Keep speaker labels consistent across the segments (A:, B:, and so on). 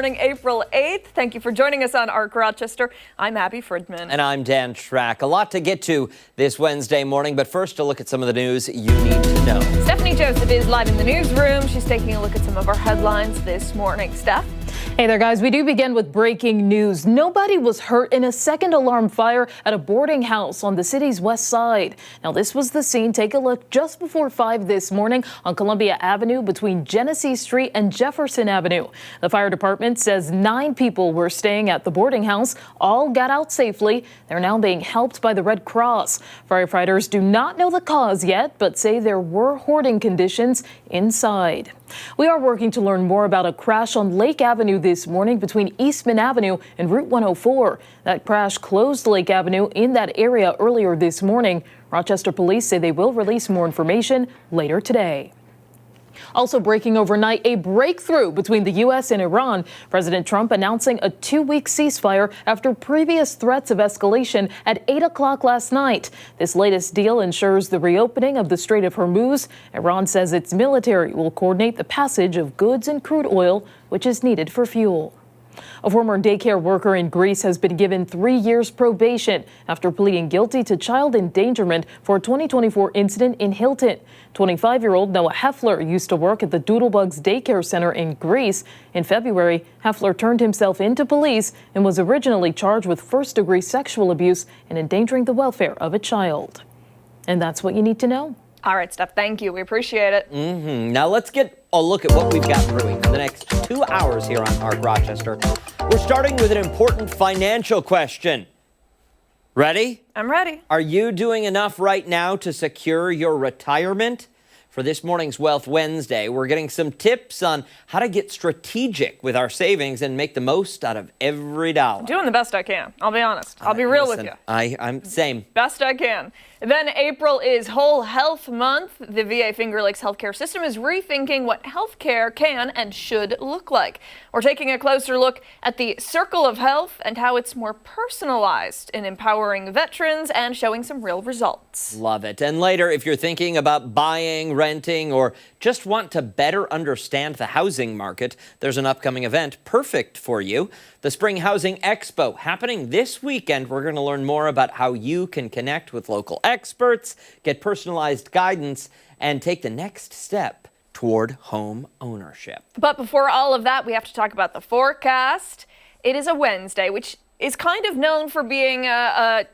A: morning, April 8th. Thank you for joining us on ARC Rochester. I'm Abby Fridman.
B: And I'm Dan Schrack. A lot to get to this Wednesday morning, but first a look at some of the news you need to know.
A: Stephanie Joseph is live in the newsroom. She's taking a look at some of our headlines this morning. Steph?
C: Hey there, guys. We do begin with breaking news. Nobody was hurt in a second alarm fire at a boarding house on the city's west side. Now, this was the scene. Take a look just before 5 this morning on Columbia Avenue between Genesee Street and Jefferson Avenue. The fire department says 9 people were staying at the boarding house. All got out safely. They're now being helped by the Red Cross. Firefighters do not know the cause yet, but say there were hoarding conditions inside. We are working to learn more about a crash on Lake Avenue this morning between Eastman Avenue and Route 104. That crash closed Lake Avenue in that area earlier this morning. Rochester police say they will release more information later today. Also breaking overnight, a breakthrough between the U.S. and Iran. President Trump announcing a 2-week ceasefire after previous threats of escalation at 8 o'clock last night. This latest deal ensures the reopening of the Strait of Hormuz. Iran says its military will coordinate the passage of goods and crude oil, which is needed for fuel. A former daycare worker in Greece has been given 3 years probation after pleading guilty to child endangerment for a 2024 incident in Hilton. 25-year-old Noah Heffler used to work at the Doodlebugs Daycare Center in Greece. In February, Heffler turned himself into police and was originally charged with first-degree sexual abuse and endangering the welfare of a child. And that's what you need to know.
A: All right, Steph, thank you. We appreciate it.
B: Now let's get a look at what we've got brewing for the next 2 hours here on ARC Rochester. We're starting with an important financial question. Ready?
A: I'm ready.
B: Are you doing enough right now to secure your retirement? For this morning's Wealth Wednesday, we're getting some tips on how to get strategic with our savings and make the most out of every dollar.
A: I'm doing the best I can. I'll be honest. I'll be real with you.
B: I'm same.
A: Best I can. Then April is Whole Health Month. The VA Finger Lakes healthcare system is rethinking what healthcare can and should look like. We're taking a closer look at the Circle of Health and how it's more personalized in empowering veterans and showing some real results.
B: Love it. And later, if you're thinking about buying, renting, or just want to better understand the housing market, there's an upcoming event perfect for you. The Spring Housing Expo happening this weekend. We're going to learn more about how you can connect with local experts, get personalized guidance, and take the next step toward home ownership.
A: But before all of that, we have to talk about the forecast. It is a Wednesday, which is kind of known for being a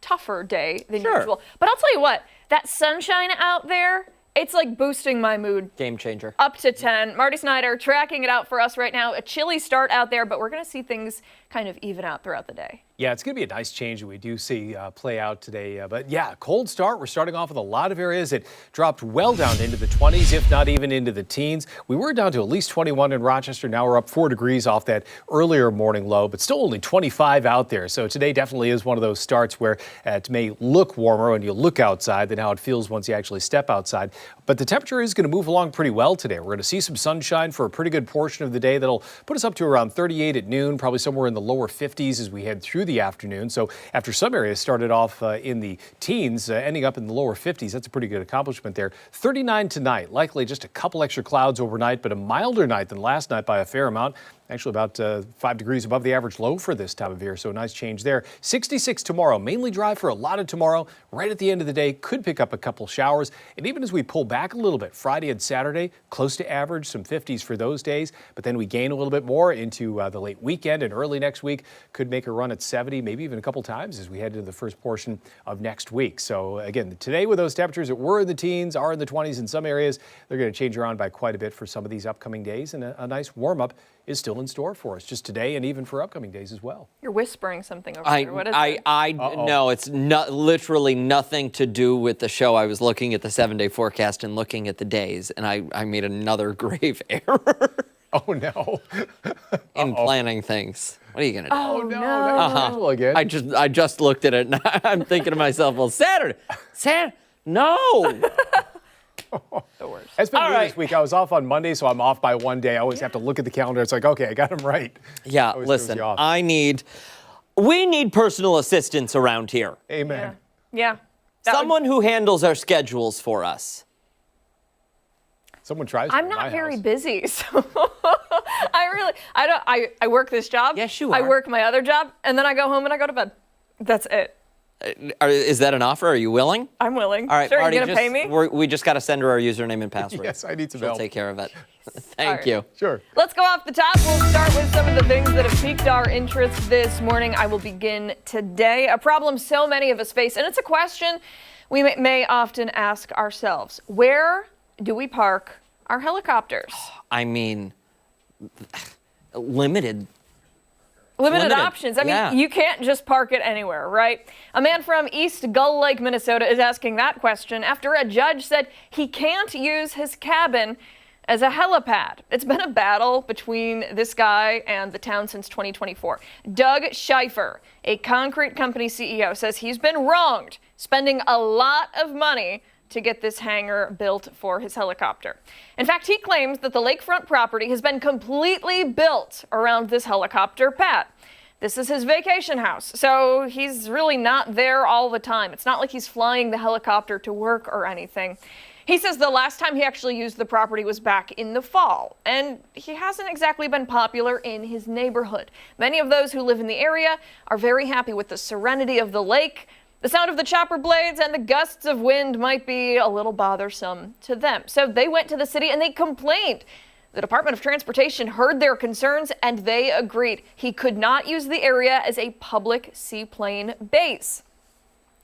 A: tougher day than usual. But I'll tell you what, that sunshine out there, it's like boosting my mood.
B: Game changer.
A: Up to 10. Marty Snyder tracking it out for us right now. A chilly start out there, but we're going to see things kind of even out throughout the day.
D: Yeah, it's going to be a nice change that we do see play out today. But yeah, cold start. We're starting off with a lot of areas that dropped well down into the 20s, if not even into the teens. We were down to at least 21 in Rochester. Now we're up 4 degrees off that earlier morning low, but still only 25 out there. So today definitely is one of those starts where it may look warmer when you look outside than how it feels once you actually step outside. But the temperature is going to move along pretty well today. We're going to see some sunshine for a pretty good portion of the day. That'll put us up to around 38 at noon, probably somewhere in the lower 50s as we head through the afternoon. So after some areas started off in the teens, ending up in the lower 50s, that's a pretty good accomplishment there. 39 tonight, likely just a couple extra clouds overnight, but a milder night than last night by a fair amount. Actually about 5 degrees above the average low for this time of year, so a nice change there. 66 tomorrow, mainly dry for a lot of tomorrow. Right at the end of the day, could pick up a couple showers. And even as we pull back a little bit, Friday and Saturday, close to average, some 50s for those days. But then we gain a little bit more into the late weekend and early next week. Could make a run at 70, maybe even a couple times as we head into the first portion of next week. So again, today with those temperatures that were in the teens, are in the 20s in some areas, they're going to change around by quite a bit for some of these upcoming days. And a nice warm-up is still in store for us just today and even for upcoming days as well.
A: You're whispering something over there. What is it?
B: No, it's not literally nothing to do with the show. I was looking at the 7-day forecast and looking at the days, and I made another grave error.
D: Oh no.
B: in planning things. What are you gonna do?
A: Oh no.
D: Not again.
B: I just looked at it and I'm thinking to myself, well, Saturday, no.
A: The worst.
D: It's been weird this week. I was off on Monday, so I'm off by one day. I always have to look at the calendar. It's like, okay, I got them right.
B: Yeah, listen, we need personal assistance around here.
D: Amen.
A: Yeah.
B: Someone who handles our schedules for us.
D: Someone tries to
A: I'm
D: in my
A: not very
D: house.
A: busy, so I work this job.
B: Yes, you
A: I
B: are.
A: work my other job, and then I go home and I go to bed. That's it.
B: Is that an offer? Are you willing?
A: I'm willing.
B: All right,
A: Sure,
B: Marty,
A: you gonna pay me?
B: we just got to send her our username and password.
D: Yes, I need some
B: She'll
D: help.
B: take care of it.
A: All
B: Thank
A: right.
B: you.
D: Sure.
A: Let's go off the top. We'll start with some of the things that have piqued our interest this morning. I will begin today. A problem so many of us face, and it's a question we may often ask ourselves. Where do we park our helicopters?
B: I mean, limited.
A: Limited
B: limited.
A: options. I mean,
B: Yeah.
A: you can't just park it anywhere, right? A man from East Gull Lake, Minnesota is asking that question after a judge said he can't use his cabin as a helipad. It's been a battle between this guy and the town since 2024. Doug Schaefer, a concrete company CEO, says he's been wronged, spending a lot of money to get this hangar built for his helicopter. In fact, he claims that the lakefront property has been completely built around this helicopter pad. This is his vacation house, so he's really not there all the time. It's not like he's flying the helicopter to work or anything. He says the last time he actually used the property was back in the fall, and he hasn't exactly been popular in his neighborhood. Many of those who live in the area are very happy with the serenity of the lake. The sound of the chopper blades and the gusts of wind might be a little bothersome to them. So they went to the city and they complained. The Department of Transportation heard their concerns and they agreed. He could not use the area as a public seaplane base.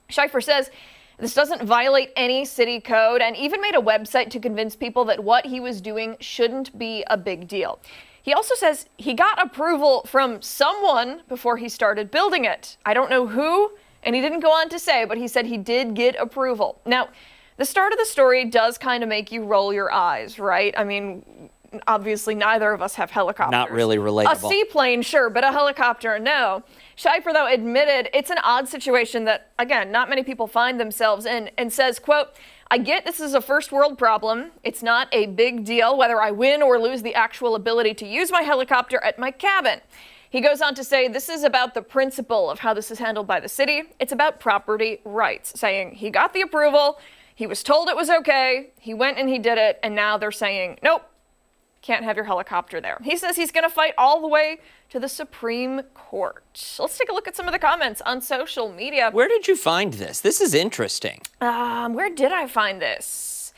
A: Schaefer says this doesn't violate any city code and even made a website to convince people that what he was doing shouldn't be a big deal. He also says he got approval from someone before he started building it. I don't know who. And he didn't go on to say, but he said he did get approval. Now, the start of the story does kind of make you roll your eyes, right? I mean, obviously neither of us have helicopters.
B: Not really relatable.
A: A seaplane, sure, but a helicopter, no. Schaefer, though, admitted it's an odd situation that, again, not many people find themselves in, and says, quote, I get this is a first world problem. It's not a big deal whether I win or lose the actual ability to use my helicopter at my cabin. He goes on to say this is about the principle of how this is handled by the city. It's about property rights, saying he got the approval, he was told it was okay, he went and he did it, and now they're saying, nope, can't have your helicopter there. He says he's going to fight all the way to the Supreme Court. Let's take a look at some of the comments on social media.
B: Where did you find this? This is interesting.
A: Where did I find this?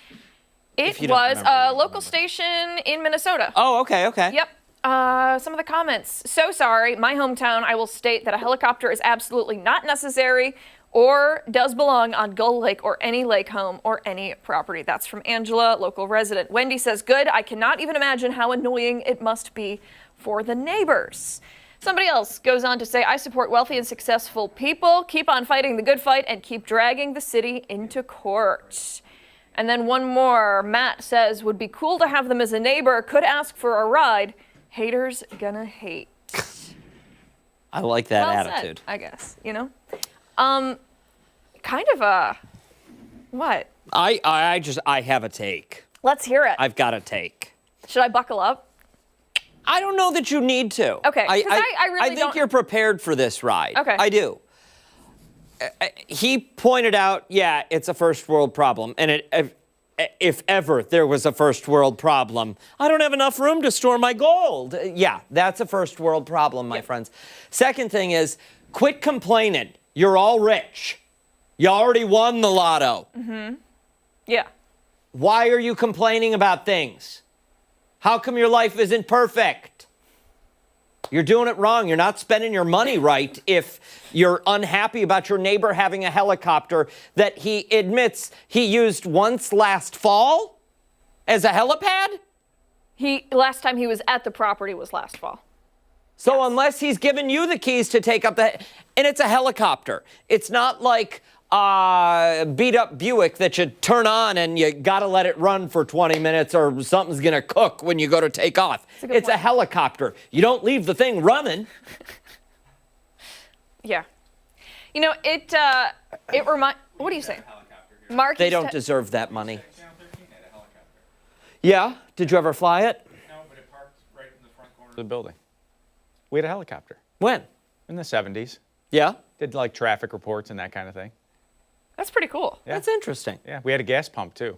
A: It
B: you don't
A: was
B: remember,
A: a local station in Minnesota.
B: Oh, okay.
A: Yep. Some of the comments. So sorry, my hometown, I will state that a helicopter is absolutely not necessary or does belong on Gull Lake or any lake home or any property. That's from Angela, local resident. Wendy says, good. I cannot even imagine how annoying it must be for the neighbors. Somebody else goes on to say, I support wealthy and successful people. Keep on fighting the good fight and keep dragging the city into court. And then one more. Matt says, would be cool to have them as a neighbor. Could ask for a ride. Haters gonna hate.
B: I like that
A: Well
B: attitude.
A: said, I guess, you know? Kind of a, what?
B: I have a take.
A: Let's hear it.
B: I've got a take.
A: Should I buckle up?
B: I don't know that you need to.
A: Okay, 'cause I really
B: think
A: don't-
B: you're prepared for this ride.
A: Okay.
B: I do. He pointed out, yeah, it's a first world problem. And if ever there was a first world problem, I don't have enough room to store my gold. Yeah, that's a first world problem, my friends. Second thing is, quit complaining. You're all rich. You already won the lotto.
A: Yeah.
B: Why are you complaining about things? How come your life isn't perfect? You're doing it wrong. You're not spending your money right if you're unhappy about your neighbor having a helicopter that he admits he used once last fall as a helipad.
A: Last time he was at the property was last fall.
B: So unless he's given you the keys to take up and it's a helicopter. It's not like beat up Buick that you turn on and you gotta let it run for 20 minutes or something's gonna cook when you go to take off. It's a helicopter. You don't leave the thing running.
A: Yeah. You know, what do you say? Mark,
B: They don't deserve that money. Yeah? Did you ever fly it?
E: No, but it parked right in the front corner of the building. We had a helicopter
B: When?
E: in the 70s.
B: Yeah?
E: Did like traffic reports and that kind of thing.
A: That's pretty cool.
E: Yeah.
B: That's interesting.
E: Yeah, we had a gas pump too.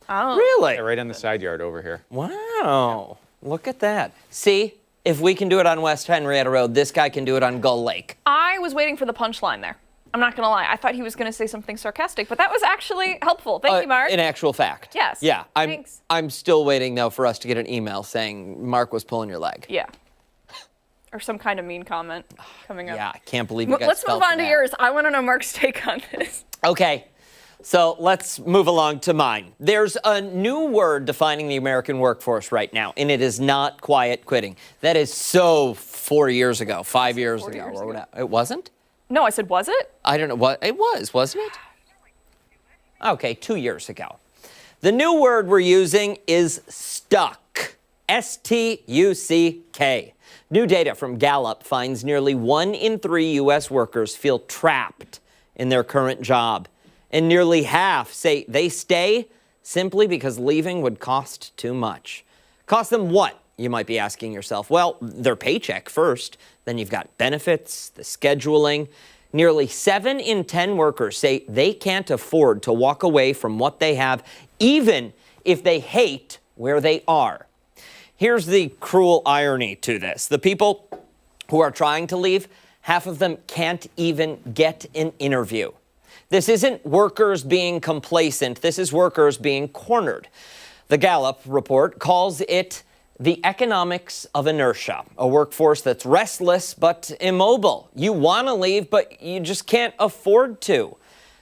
A: Oh.
B: Really?
E: Yeah, right on the side yard over here.
B: Wow. Look at that. See, if we can do it on West Henrietta Road, this guy can do it on Gull Lake.
A: I was waiting for the punchline there. I'm not going to lie. I thought he was going to say something sarcastic, but that was actually helpful. Thank you, Mark.
B: In actual fact.
A: Yes.
B: Yeah.
A: Thanks.
B: I'm still waiting, though, for us to get an email saying Mark was pulling your leg.
A: Yeah. Or some kind of mean comment coming up.
B: Yeah, I can't believe you guys
A: Let's
B: fell
A: move
B: for
A: on to
B: that.
A: yours. I want to know Mark's take on this.
B: Okay. So let's move along to mine. There's a new word defining the American workforce right now, and it is not quiet quitting. That is so 4 years ago, 5 years
A: 4
B: ago,
A: years
B: or
A: ago.
B: whatever. It wasn't?
A: No, I said, was it?
B: I don't know what it was, wasn't it? Okay, 2 years ago. The new word we're using is stuck. S-T-U-C-K. New data from Gallup finds nearly 1 in 3 U.S. workers feel trapped in their current job. And nearly half say they stay simply because leaving would cost too much. Cost them what, you might be asking yourself? Well, their paycheck first. Then you've got benefits, the scheduling. Nearly 7 in 10 workers say they can't afford to walk away from what they have, even if they hate where they are. Here's the cruel irony to this. The people who are trying to leave, half of them can't even get an interview. This isn't workers being complacent. This is workers being cornered. The Gallup report calls it the economics of inertia, a workforce that's restless but immobile. You want to leave, but you just can't afford to.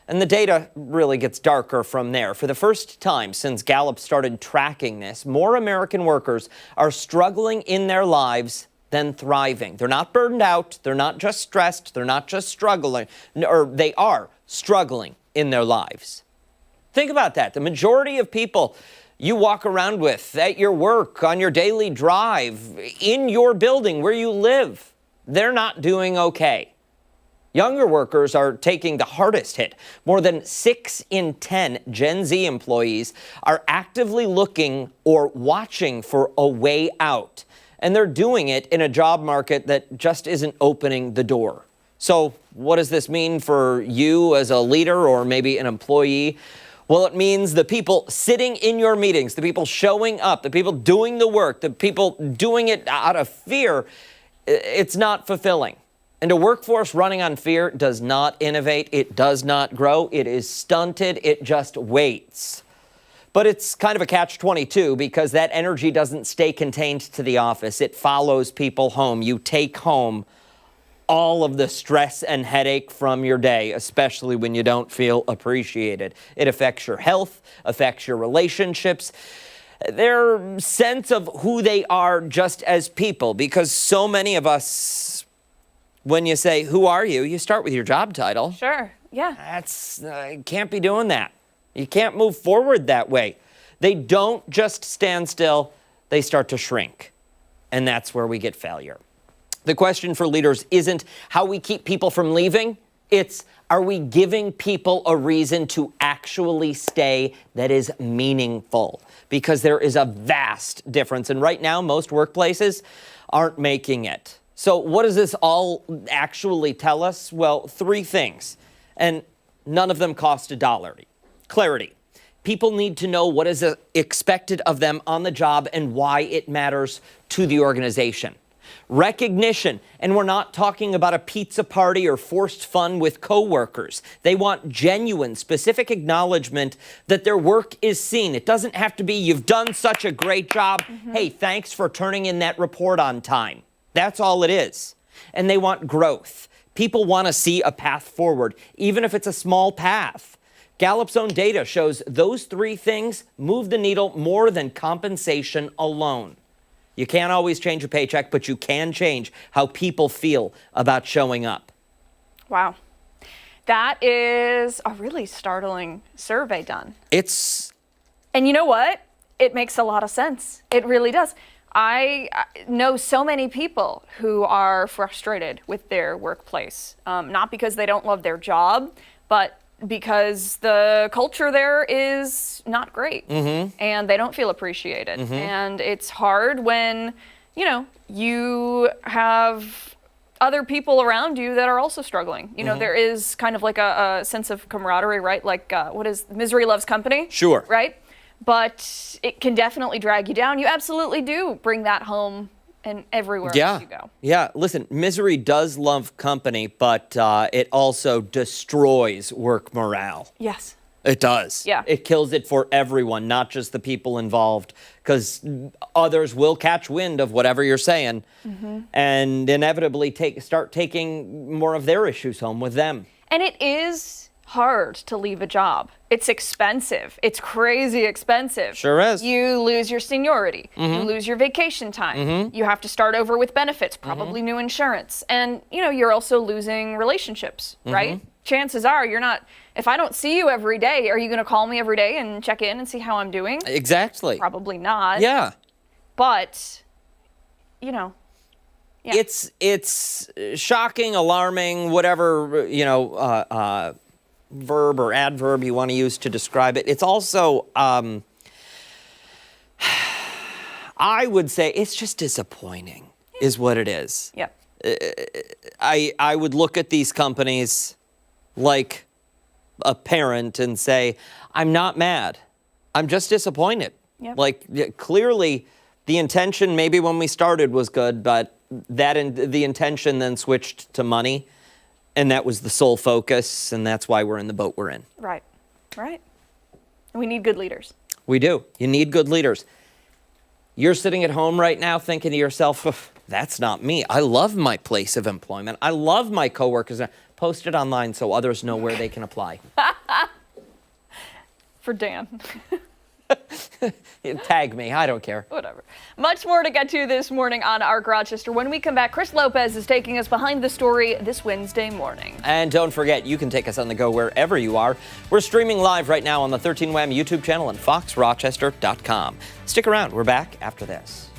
B: And the data really gets darker from there. For the first time since Gallup started tracking this, more American workers are struggling in their lives than thriving. They're not burned out. They're not just stressed. They're not just struggling, or they are struggling in their lives. Think about that. The majority of people you walk around with at your work, on your daily drive, in your building where you live, they're not doing okay. Younger workers are taking the hardest hit. More than 6 in 10 Gen Z employees are actively looking or watching for a way out. And they're doing it in a job market that just isn't opening the door. So what does this mean for you as a leader or maybe an employee? Well, it means the people sitting in your meetings, the people showing up, the people doing the work, the people doing it out of fear, it's not fulfilling. And a workforce running on fear does not innovate, it does not grow, it is stunted, it just waits. But it's kind of a catch-22 because that energy doesn't stay contained to the office. It follows people home. You take home all of the stress and headache from your day, especially when you don't feel appreciated. It affects your health, affects your relationships, their sense of who they are just as people, because so many of us, when you say, who are you? You start with your job title.
A: Sure, yeah.
B: That's, can't be doing that. You can't move forward that way. They don't just stand still, they start to shrink. And that's where we get failure. The question for leaders isn't how we keep people from leaving. It's, are we giving people a reason to actually stay that is meaningful? Because there is a vast difference. And right now, most workplaces aren't making it. So what does this all actually tell us? Well, 3 things. And none of them cost $1. Clarity. People need to know what is expected of them on the job and why it matters to the organization. Recognition, and we're not talking about a pizza party or forced fun with coworkers. They want genuine, specific acknowledgement that their work is seen. It doesn't have to be, you've done such a great job. Hey, thanks for turning in that report on time. That's all it is. And they want growth. People want to see a path forward, even if it's a small path. Gallup's own data shows those 3 things move the needle more than compensation alone. You can't always change a paycheck, but you can change how people feel about showing up.
A: Wow. That is a really startling survey done. And you know what? It makes a lot of sense. It really does. I know so many people who are frustrated with their workplace, not because they don't love their job, but because the culture there is not great and they don't feel appreciated. And it's hard when, you have other people around you that are also struggling. There is kind of like a sense of camaraderie, right? Like, what is Misery Loves Company?
B: Sure.
A: Right? but it can definitely drag you down. You absolutely do bring that home and everywhere else you go.
B: Yeah, listen, misery does love company, but it also destroys work morale.
A: Yes.
B: It does.
A: Yeah.
B: It kills it for everyone, not just the people involved, because others will catch wind of whatever you're saying and inevitably start taking more of their issues home with them.
A: And it is hard to leave a job. It's expensive. It's crazy expensive.
B: Sure is.
A: You lose your seniority. You lose your vacation time. You have to start over with benefits, probably new insurance. And, you're also losing relationships, right? Chances are you're not, if I don't see you every day, are you going to call me every day and check in and see how I'm doing?
B: Exactly.
A: Probably not.
B: Yeah.
A: But, yeah.
B: It's shocking, alarming, whatever, verb or adverb you want to use to describe it. It's also, I would say it's just disappointing is what it is.
A: Yeah.
B: I would look at these companies like a parent and say, I'm not mad. I'm just disappointed.
A: Yep.
B: Clearly the intention maybe when we started was good, but the intention then switched to money, and that was the sole focus, and that's why we're in the boat we're in.
A: Right. We need good leaders.
B: We do. You need good leaders. You're sitting at home right now thinking to yourself, that's not me. I love my place of employment. I love my coworkers. Post it online so others know where they can apply.
A: For Dan.
B: Tag me. I don't care.
A: Whatever. Much more to get to this morning on Arc Rochester. When we come back, Chris Lopez is taking us behind the story this Wednesday morning.
B: And don't forget, you can take us on the go wherever you are. We're streaming live right now on the 13 WHAM YouTube channel and foxrochester.com. Stick around. We're back after this.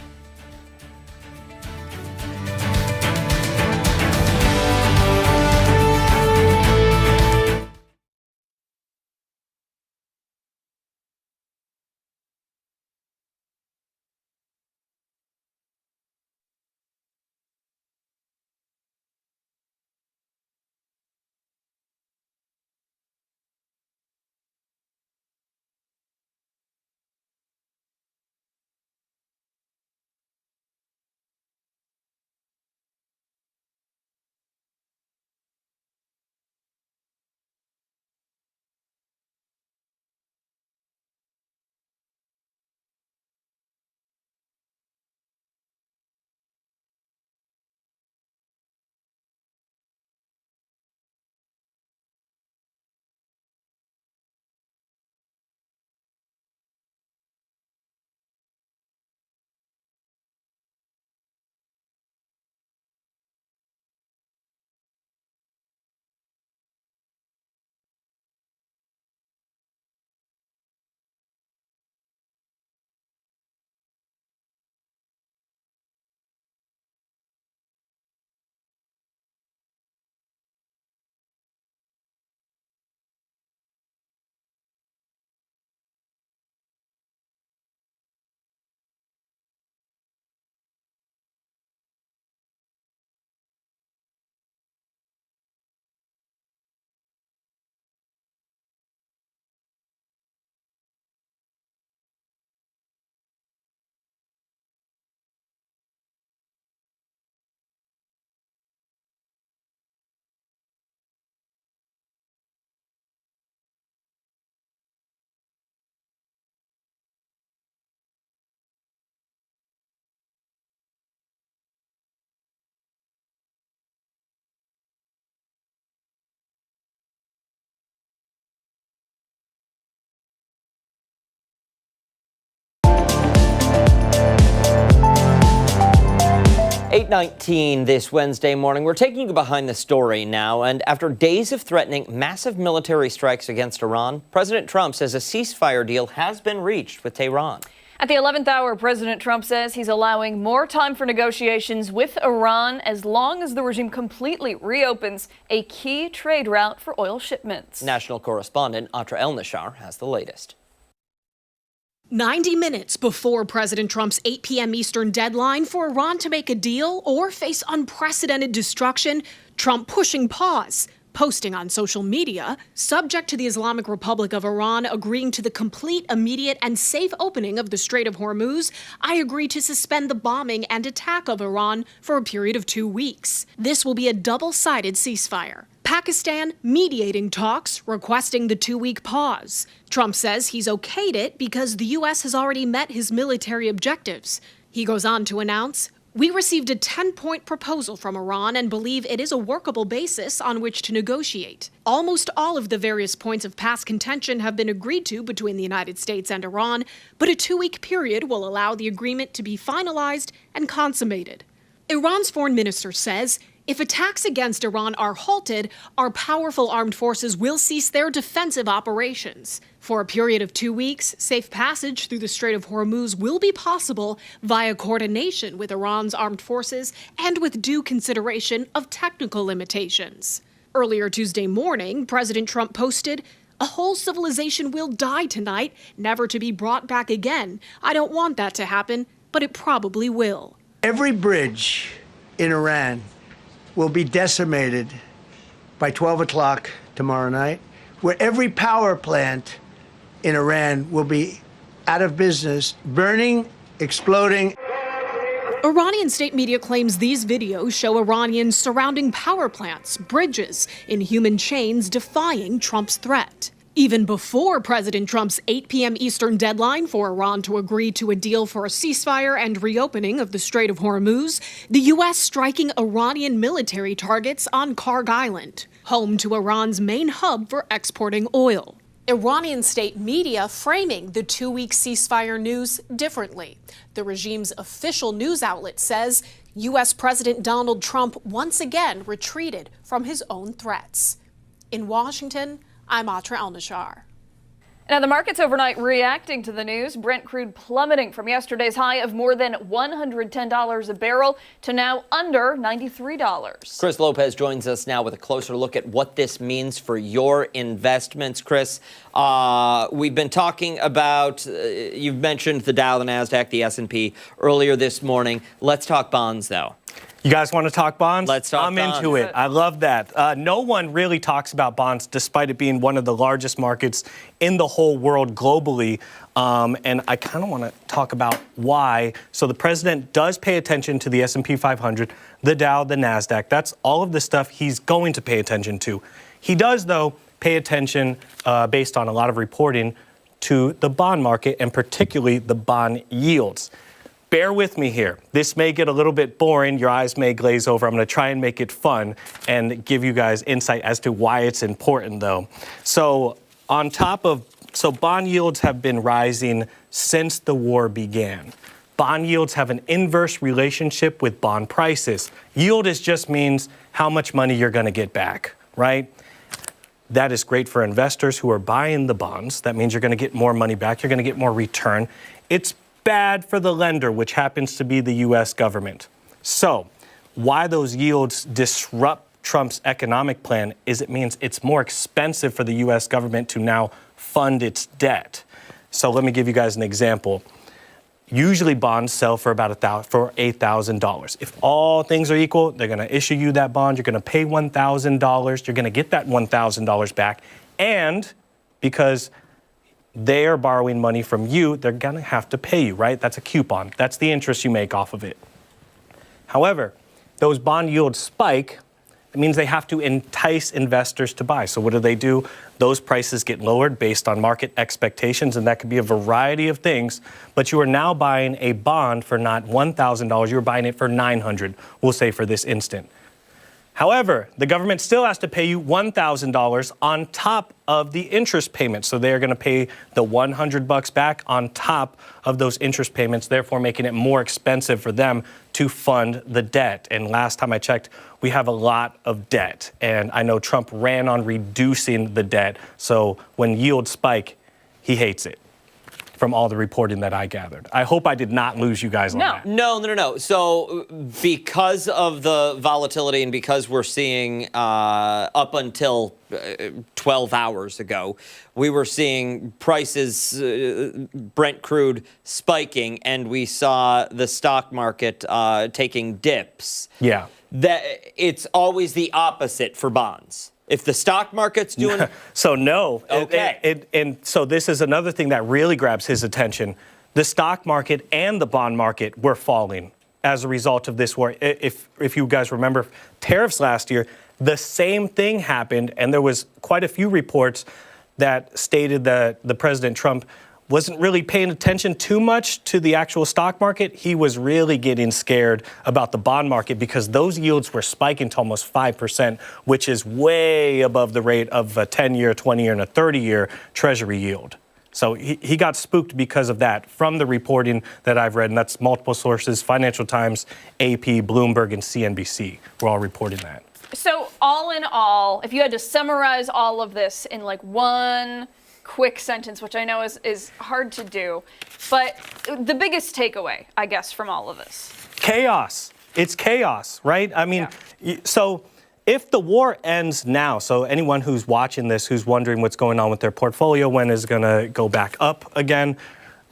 B: .19 this Wednesday morning. We're taking you behind the story now, and after days of threatening massive military strikes against Iran, President Trump says a ceasefire deal has been reached with Tehran.
A: At the 11th hour, President Trump says he's allowing more time for negotiations with Iran as long as the regime completely reopens a key trade route for oil shipments.
B: National correspondent Atra El-Nashar has the latest.
F: 90 minutes before President Trump's 8 p.m. Eastern deadline for Iran to make a deal or face unprecedented destruction, Trump pushing pause, posting on social media, subject to the Islamic Republic of Iran agreeing to the complete, immediate, and safe opening of the Strait of Hormuz, I agree to suspend the bombing and attack of Iran for a period of 2 weeks. This will be a double-sided ceasefire. Pakistan mediating talks, requesting the 2-week pause. Trump says he's okayed it because the U.S. has already met his military objectives. He goes on to announce, "We received a 10-point proposal from Iran and believe it is a workable basis on which to negotiate. Almost all of the various points of past contention have been agreed to between the United States and Iran, but a 2-week period will allow the agreement to be finalized and consummated." Iran's foreign minister says, if attacks against Iran are halted, our powerful armed forces will cease their defensive operations. For a period of 2 weeks, safe passage through the Strait of Hormuz will be possible via coordination with Iran's armed forces and with due consideration of technical limitations. Earlier Tuesday morning, President Trump posted, "A whole civilization will die tonight, never to be brought back again. I don't want that to happen, but it probably will."
G: Every bridge in Iran will be decimated by 12 o'clock tomorrow night, where every power plant in Iran will be out of business, burning, exploding.
F: Iranian state media claims these videos show Iranians surrounding power plants, bridges, in human chains defying Trump's threat. Even before President Trump's 8 p.m. Eastern deadline for Iran to agree to a deal for a ceasefire and reopening of the Strait of Hormuz, the U.S. striking Iranian military targets on Karg Island, home to Iran's main hub for exporting oil. Iranian state media framing the 2-week ceasefire news differently. The regime's official news outlet says U.S. President Donald Trump once again retreated from his own threats. In Washington, I'm Atra El-Nashar.
A: Now, the markets overnight reacting to the news. Brent crude plummeting from yesterday's high of more than $110 a barrel to now under $93.
B: Chris Lopez joins us now with a closer look at what this means for your investments. Chris, we've been talking about, you've mentioned the Dow, the NASDAQ, the S&P earlier this morning. Let's talk bonds, though.
H: You guys want to talk bonds?
B: Let's talk bonds.
H: I'm into it. I love that. No one really talks about bonds, despite it being one of the largest markets in the whole world globally. And I kind of want to talk about why. So the president does pay attention to the S&P 500, the Dow, the NASDAQ. That's all of the stuff he's going to pay attention to. He does, though, pay attention, based on a lot of reporting, to the bond market and particularly the bond yields. Bear with me here. This may get a little bit boring. Your eyes may glaze over. I'm going to try and make it fun and give you guys insight as to why it's important, though. So bond yields have been rising since the war began. Bond yields have an inverse relationship with bond prices. Yield just means how much money you're going to get back, right? That is great for investors who are buying the bonds. That means you're going to get more money back. You're going to get more return. It's bad for the lender, which happens to be the U.S. government. So why those yields disrupt Trump's economic plan is it means it's more expensive for the U.S. government to now fund its debt. So let me give you guys an example. Usually bonds sell for about $8,000. If all things are equal, they're going to issue you that bond. You're going to pay $1,000. You're going to get that $1,000 back. And because they are borrowing money from you, they're going to have to pay you, right? That's a coupon. That's the interest you make off of it. However, those bond yields spike. It means they have to entice investors to buy. So what do? Those prices get lowered based on market expectations, and that could be a variety of things. But you are now buying a bond for not $1,000. You're buying it for $900, we'll say for this instant. However, the government still has to pay you $1,000 on top of the interest payment. So they're going to pay the $100 back on top of those interest payments, therefore making it more expensive for them to fund the debt. And last time I checked, we have a lot of debt. And I know Trump ran on reducing the debt. So when yields spike, he hates it. From all the reporting that I gathered. I hope I did not lose you guys on that.
B: No. So because of the volatility and because we're seeing up until 12 hours ago, we were seeing prices, Brent crude spiking, and we saw the stock market taking dips.
H: Yeah.
B: That it's always the opposite for bonds. If the stock market's doing
H: So no.
B: Okay.
H: And so this is another thing that really grabs his attention. The stock market and the bond market were falling as a result of this war. If you guys remember tariffs last year, the same thing happened, and there was quite a few reports that stated that the President Trump wasn't really paying attention too much to the actual stock market. He was really getting scared about the bond market because those yields were spiking to almost 5%, which is way above the rate of a 10-year, 20-year, and a 30-year Treasury yield. So he got spooked because of that from the reporting that I've read, and that's multiple sources: Financial Times, AP, Bloomberg, and CNBC were all reporting that.
A: So all in all, if you had to summarize all of this in like one quick sentence, which I know is hard to do, but the biggest takeaway, I guess, from all of this.
H: Chaos. It's chaos, right? I mean, so if the war ends now, so anyone who's watching this, who's wondering what's going on with their portfolio, when is it going to go back up again,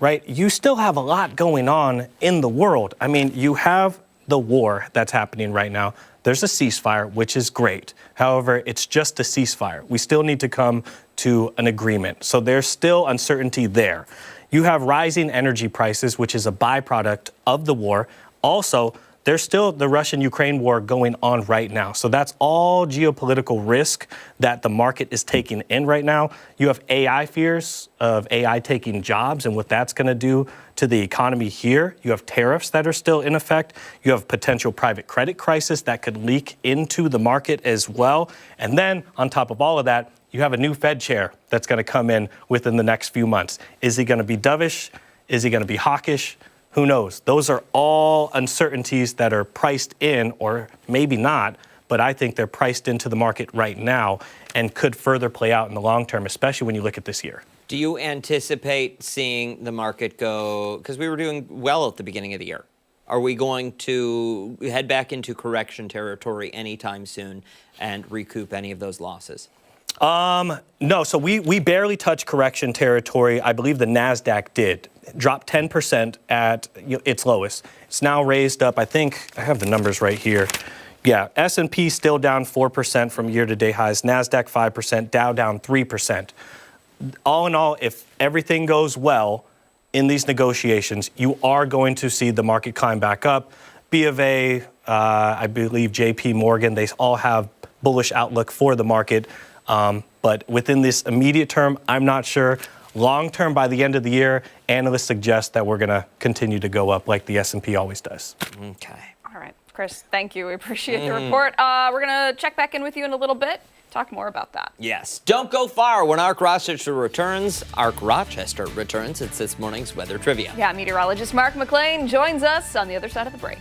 H: right? You still have a lot going on in the world. I mean, you have the war that's happening right now. There's a ceasefire, which is great. However, it's just a ceasefire. We still need to come to an agreement. So there's still uncertainty there. You have rising energy prices, which is a byproduct of the war. Also, there's still the Russian-Ukraine war going on right now. So that's all geopolitical risk that the market is taking in right now. You have AI fears of AI taking jobs and what that's going to do to the economy here. You have tariffs that are still in effect. You have potential private credit crisis that could leak into the market as well. And then on top of all of that, you have a new Fed chair that's going to come in within the next few months. Is he going to be dovish? Is he going to be hawkish? Who knows? Those are all uncertainties that are priced in, or maybe not, but I think they're priced into the market right now and could further play out in the long term, especially when you look at this year.
B: Do you anticipate seeing the market go, because we were doing well at the beginning of the year? Are we going to head back into correction territory anytime soon and recoup any of those losses?
H: No, so we barely touched correction territory. I believe the NASDAQ did. Dropped 10% at its lowest. It's now raised up, I think, I have the numbers right here. Yeah, S&P still down 4% from year-to-date highs. NASDAQ 5%, Dow down 3%. All in all, if everything goes well in these negotiations, you are going to see the market climb back up. B of A, I believe JP Morgan, they all have bullish outlook for the market. But within this immediate term, I'm not sure. Long term, by the end of the year, analysts suggest that we're going to continue to go up like the S&P always does.
B: Okay.
A: All right, Chris, thank you. We appreciate the report. We're going to check back in with you in a little bit, talk more about that.
B: Yes. Don't go far. When Ark Rochester returns, it's this morning's weather trivia.
A: Yeah, meteorologist Mark McLean joins us on the other side of the break.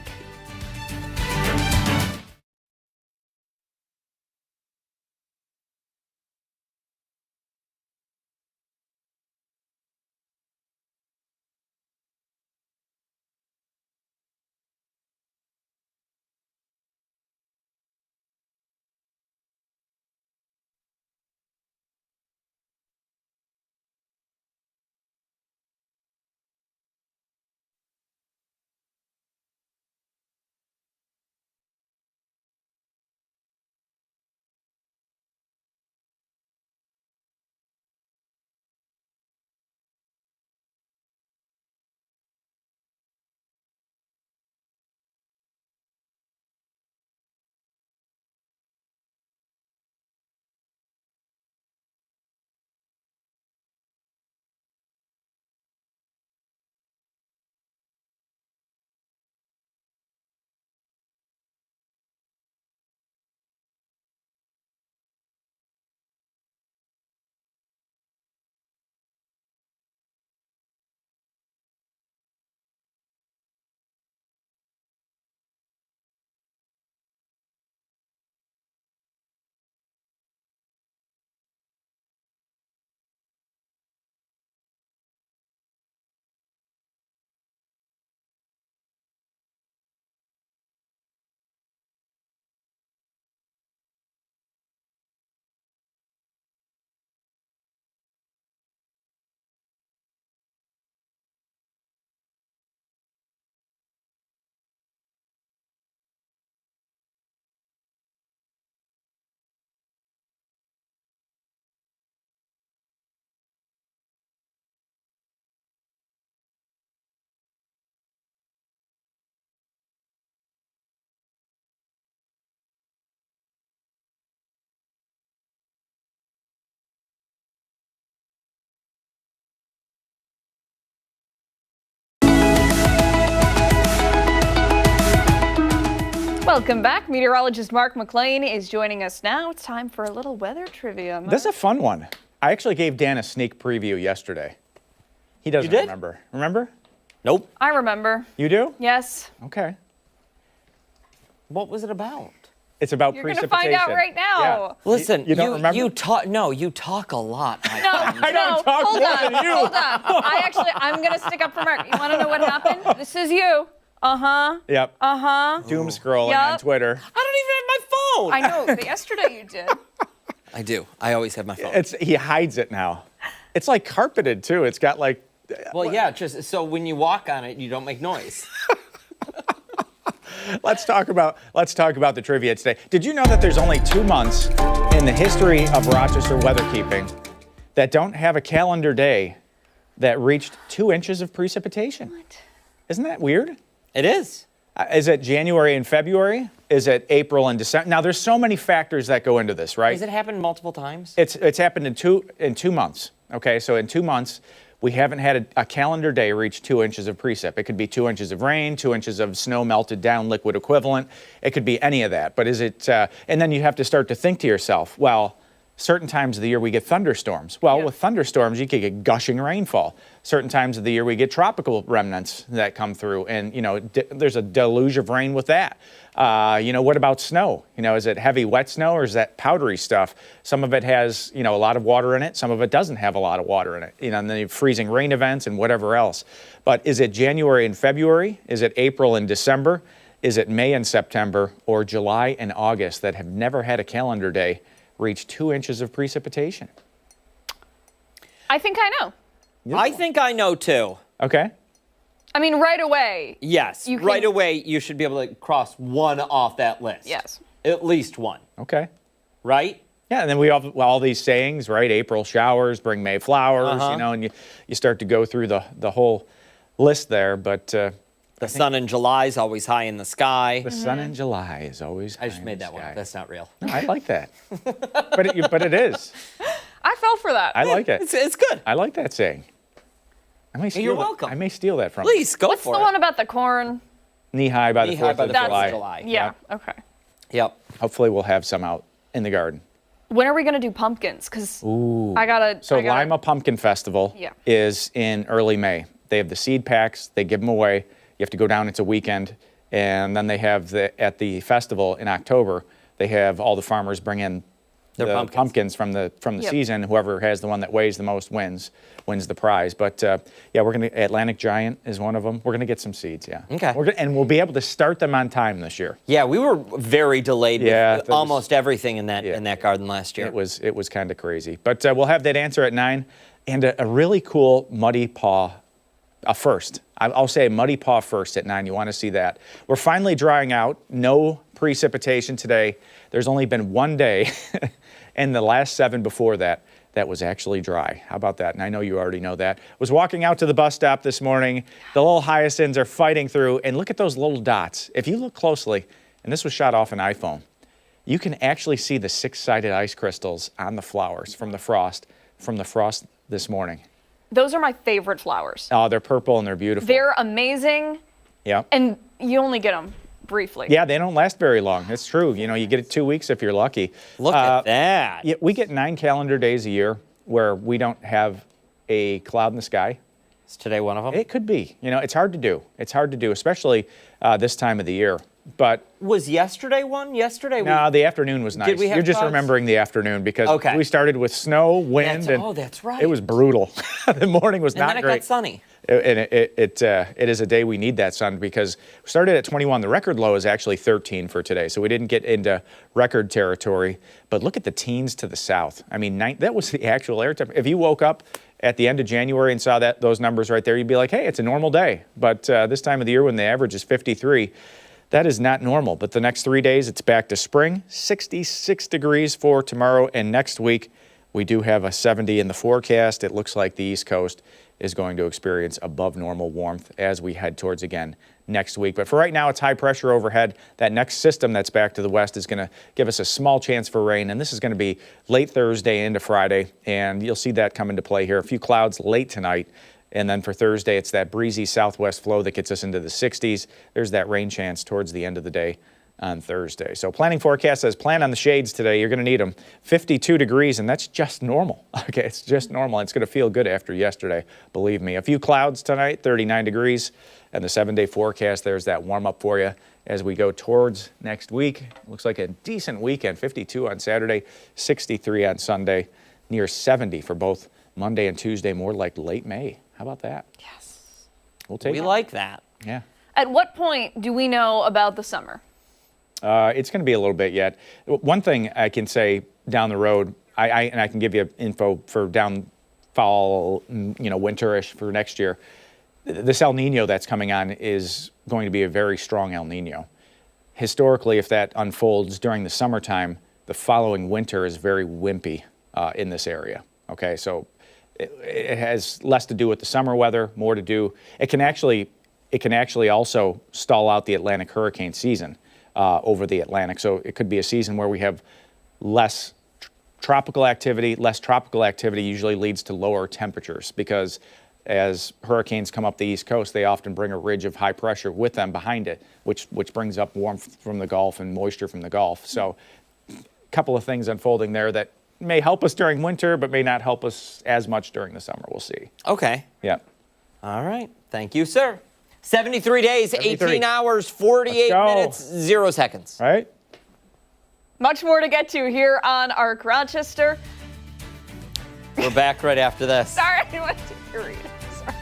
A: Welcome back. Meteorologist Mark McLean is joining us now. It's time for a little weather trivia. Mark.
E: This is a fun one. I actually gave Dan a sneak preview yesterday. He doesn't
B: You did?
E: remember. Remember?
B: Nope.
A: I remember.
E: You do?
A: Yes.
E: Okay.
B: What was it about?
E: It's about
A: You're going to
E: precipitation.
A: find out right now.
E: Yeah.
B: Listen,
E: you don't remember?
B: You talk. No, you talk a lot. My
A: No,
B: friend.
E: I don't talk
A: hold
E: more
A: on,
E: than you.
A: hold on. I'm going to stick up for Mark. You want to know what happened? This is you.
E: Yep. Doom scrolling on
A: Yep.
E: Twitter.
B: I don't even have my phone.
A: I know, but yesterday you did.
B: I do. I always have my phone.
E: He hides it now. It's like carpeted too. It's got like.
B: Well, yeah, just so when you walk on it, you don't make noise.
E: Let's talk about the trivia today. Did you know that there's only 2 months in the history of Rochester weatherkeeping that don't have a calendar day that reached 2 inches of precipitation?
A: What?
E: Isn't that weird?
B: It is.
E: Is it January and February? Is it April and December? Now, there's so many factors that go into this, right?
B: Has it happened multiple times?
E: It's happened in 2 months. Okay, so in 2 months, we haven't had a calendar day reach 2 inches of precip. It could be 2 inches of rain, 2 inches of snow melted down, liquid equivalent. It could be any of that. But is it? And then you have to start to think to yourself, well, certain times of the year we get thunderstorms. Well, with thunderstorms, you could get gushing rainfall. Certain times of the year we get tropical remnants that come through, and there's a deluge of rain with that. What about snow? Is it heavy wet snow or is that powdery stuff? Some of it has a lot of water in it. Some of it doesn't have a lot of water in it. And then you have freezing rain events and whatever else. But is it January and February? Is it April and December? Is it May and September or July and August that have never had a calendar day reach 2 inches of precipitation?
A: I think I know.
B: I think I know too.
E: Okay.
A: I mean, right away.
B: Yes.
A: You can-
B: Right away, you should be able to cross one off that list.
A: Yes.
B: At least one.
E: Okay.
B: Right?
E: Yeah, and then we have all these sayings, right? April showers bring May flowers, and you start to go through the whole list there. But
B: The sun in July is always high in the sky.
E: the sun in July is always.
B: I just
E: high in
B: made
E: the
B: that one
E: sky.
B: up. That's not real.
E: No, I like that, but it is.
A: I fell for that.
E: I like it.
B: It's good.
E: I like that saying. I may steal
B: You're
E: that-
B: welcome.
E: I may steal that from
B: Please go
A: What's
B: for
A: the
B: it.
A: one about the corn?
E: Knee high by the
B: Knee high
E: 4th
B: by
E: of
B: the
A: That's-
B: 4th of
E: July.
B: July.
A: Yeah. Okay.
B: Yep.
E: Hopefully, we'll have some out in the garden.
A: When are we gonna do pumpkins? Because I gotta.
E: So
A: I gotta,
E: Lima Pumpkin Festival
A: Yeah.
E: is in early May. They have the seed packs. They give them away. You have to go down. It's a weekend, and then they have at the festival in October. They have all the farmers bring in
B: Their
E: the
B: pumpkins.
E: from the
A: Yep.
E: season. Whoever has the one that weighs the most wins the prize. But yeah, we're gonna Atlantic Giant is one of them. We're gonna get some seeds. Yeah.
B: Okay.
E: And we'll be able to start them on time this year.
B: Yeah, we were very delayed
E: Yeah,
B: with
E: that was-
B: almost everything in that
E: Yeah.
B: garden last year.
E: It was kind of crazy. But we'll have that answer at 9, and a really cool muddy paw. First, I'll say muddy paw first at 9. You want to see that? We're finally drying out. No precipitation today. There's only been one day, and the last 7 before that was actually dry. How about that? And I know you already know that. Was walking out to the bus stop this morning. The little hyacinths are fighting through, and look at those little dots. If you look closely, and this was shot off an iPhone, you can actually see the 6-sided ice crystals on the flowers from the frost this morning.
A: Those are my favorite flowers.
E: Oh, they're purple and they're beautiful.
A: They're amazing,
E: Yeah.
A: and you only get them briefly.
E: Yeah, they don't last very long. It's true. You get it 2 weeks if you're lucky.
B: Look at that.
E: Yeah, we get 9 calendar days a year where we don't have a cloud in the sky.
B: Is today one of them?
E: It could be. It's hard to do. It's hard to do, especially this time of the year. But
B: Was yesterday one? Yesterday
E: no, the afternoon was nice.
B: we have
E: You're just
B: clouds?
E: remembering the afternoon because
B: Okay.
E: we started with snow, wind,
B: that's right.
E: It was brutal. The morning was
B: and
E: not
B: then it
E: great.
B: got sunny.
E: And it is a day we need that sun because we started at 21. The record low is actually 13 for today, so we didn't get into record territory. But look at the teens to the south. I mean, that was the actual air temperature. If you woke up at the end of January and saw those numbers right there, you'd be like, hey, it's a normal day. But this time of the year when the average is 53, that is not normal. But the next 3 days, it's back to spring. 66 degrees for tomorrow and next week. We do have a 70 in the forecast. It looks like the East Coast is going to experience above normal warmth as we head towards, again, next week. But for right now, it's high pressure overhead. That next system that's back to the west is going to give us a small chance for rain, and this is going to be late Thursday into Friday, and you'll see that come into play here. A few clouds late tonight, and then for Thursday, it's that breezy southwest flow that gets us into the 60s. There's that rain chance towards the end of the day on Thursday. So planning forecast says plan on the shades today. You're going to need them. 52 degrees, and that's just normal. Okay, it's just normal. It's going to feel good after yesterday, believe me. A few clouds tonight, 39 degrees, and the 7-day forecast, there's that warm up for you as we go towards next week. Looks like a decent weekend, 52 on Saturday, 63 on Sunday, near 70 for both Monday and Tuesday, more like late May. How about that?
A: Yes.
E: We'll take it.
B: We like that.
E: Yeah.
A: At what point do we know about the summer?
E: It's going to be a little bit yet. One thing I can say down the road, and I can give you info for down fall, winterish for next year. This El Nino that's coming on is going to be a very strong El Nino. Historically, if that unfolds during the summertime, the following winter is very wimpy in this area. Okay, so it has less to do with the summer weather, more to do. It can actually also stall out the Atlantic hurricane season over the Atlantic. So it could be a season where we have less tropical activity. Less tropical activity usually leads to lower temperatures because as hurricanes come up the East Coast, they often bring a ridge of high pressure with them behind it, which brings up warmth from the Gulf and moisture from the Gulf. So a couple of things unfolding there that may help us during winter, but may not help us as much during the summer. We'll see.
B: Okay.
E: Yeah.
B: All right. Thank you, sir. 73 days,
E: 73.
B: 18 hours, 48 minutes, 0 seconds.
E: All right.
A: Much more to get to here on ARC Rochester.
B: We're back right after this.
A: Sorry, I went to read it. Sorry.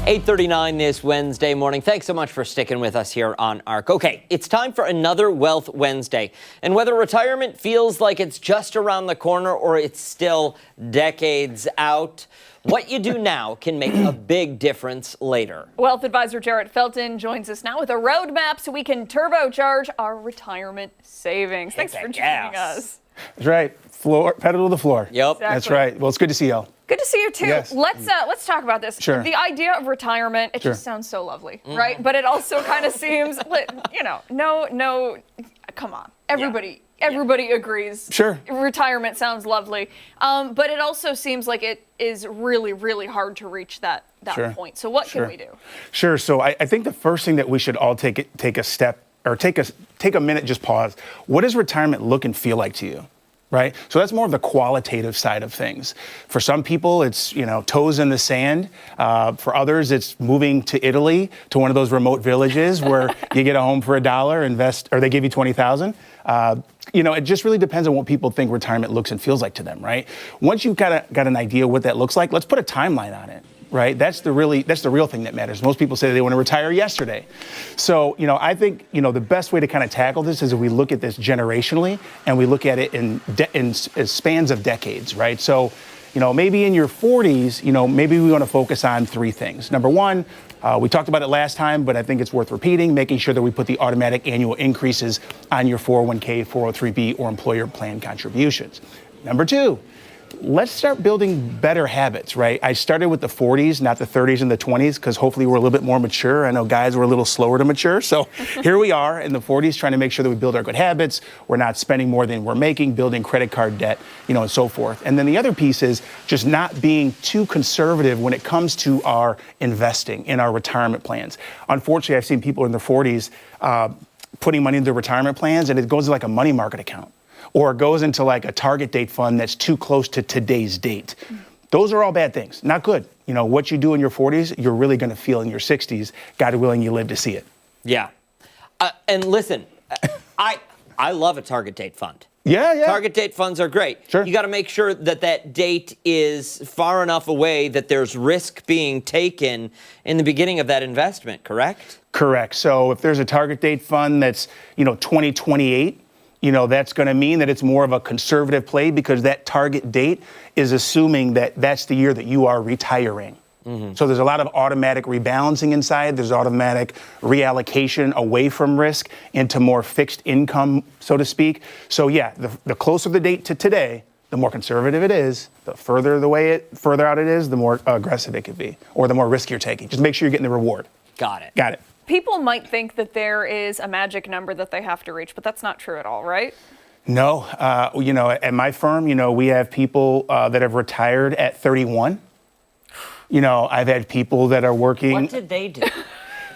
B: $8:39 this Wednesday morning. Thanks so much for sticking with us here on ARC. Okay, it's time for another Wealth Wednesday. And whether retirement feels like it's just around the corner or it's still decades out, what you do now can make a big difference later.
A: Wealth advisor Jarrett Felton joins us now with a roadmap so we can turbocharge our retirement savings. Thanks for joining us.
I: That's right. Pedal to the floor.
B: Yep.
A: Exactly.
I: That's right. Well, it's good to see y'all.
A: Good to see you too.
I: Yes.
A: Let's talk about this.
I: Sure.
A: The idea of retirement, it just sounds so lovely, right? But it also kind of seems, no, come on. Everybody agrees.
I: Sure.
A: Retirement sounds lovely. But it also seems like it is really, really hard to reach that point. So what can we do?
I: Sure. So I think the first thing that we should all take a step or take a minute, just pause. What does retirement look and feel like to you? Right? So that's more of the qualitative side of things. For some people, it's, toes in the sand. For others, it's moving to Italy, to one of those remote villages where you get a home for $1, invest, or they give you $20,000. it just really depends on what people think retirement looks and feels like to them, right? Once you've got an idea what that looks like, let's put a timeline on it. Right, that's the real thing that matters. Most people say they want to retire yesterday. So, I think, the best way to kind of tackle this is if we look at this generationally and we look at it in spans of decades, right? So, maybe in your 40s, maybe we want to focus on 3 things. Number one, we talked about it last time, but I think it's worth repeating, making sure that we put the automatic annual increases on your 401k, 403b, or employer plan contributions. Number 2, let's start building better habits, right? I started with the 40s, not the 30s and the 20s, because hopefully we're a little bit more mature. I know guys were a little slower to mature. So here we are in the 40s trying to make sure that we build our good habits. We're not spending more than we're making, building credit card debt, and so forth. And then the other piece is just not being too conservative when it comes to our investing in our retirement plans. Unfortunately, I've seen people in their 40s putting money into retirement plans, and it goes to like a money market account, or it goes into like a target date fund that's too close to today's date. Those are all bad things, not good. What you do in your 40s, you're really going to feel in your 60s. God willing, you live to see it.
B: Yeah. And listen, I love a target date fund.
I: Yeah.
B: Target date funds are great.
I: Sure.
B: You got to make sure that date is far enough away that there's risk being taken in the beginning of that investment, correct?
I: Correct. So if there's a target date fund that's, 2028, that's going to mean that it's more of a conservative play because that target date is assuming that that's the year that you are retiring. Mm-hmm. So there's a lot of automatic rebalancing inside. There's automatic reallocation away from risk into more fixed income, so to speak. So yeah, the closer the date to today, the more conservative it is. The further out it is, the more aggressive it could be, or the more risk you're taking. Just make sure you're getting the reward.
B: Got it.
I: Got it.
A: People might think that there is a magic number that they have to reach, but that's not true at all, right?
I: No. At my firm, we have people that have retired at 31. I've had people that are working.
B: What did they do?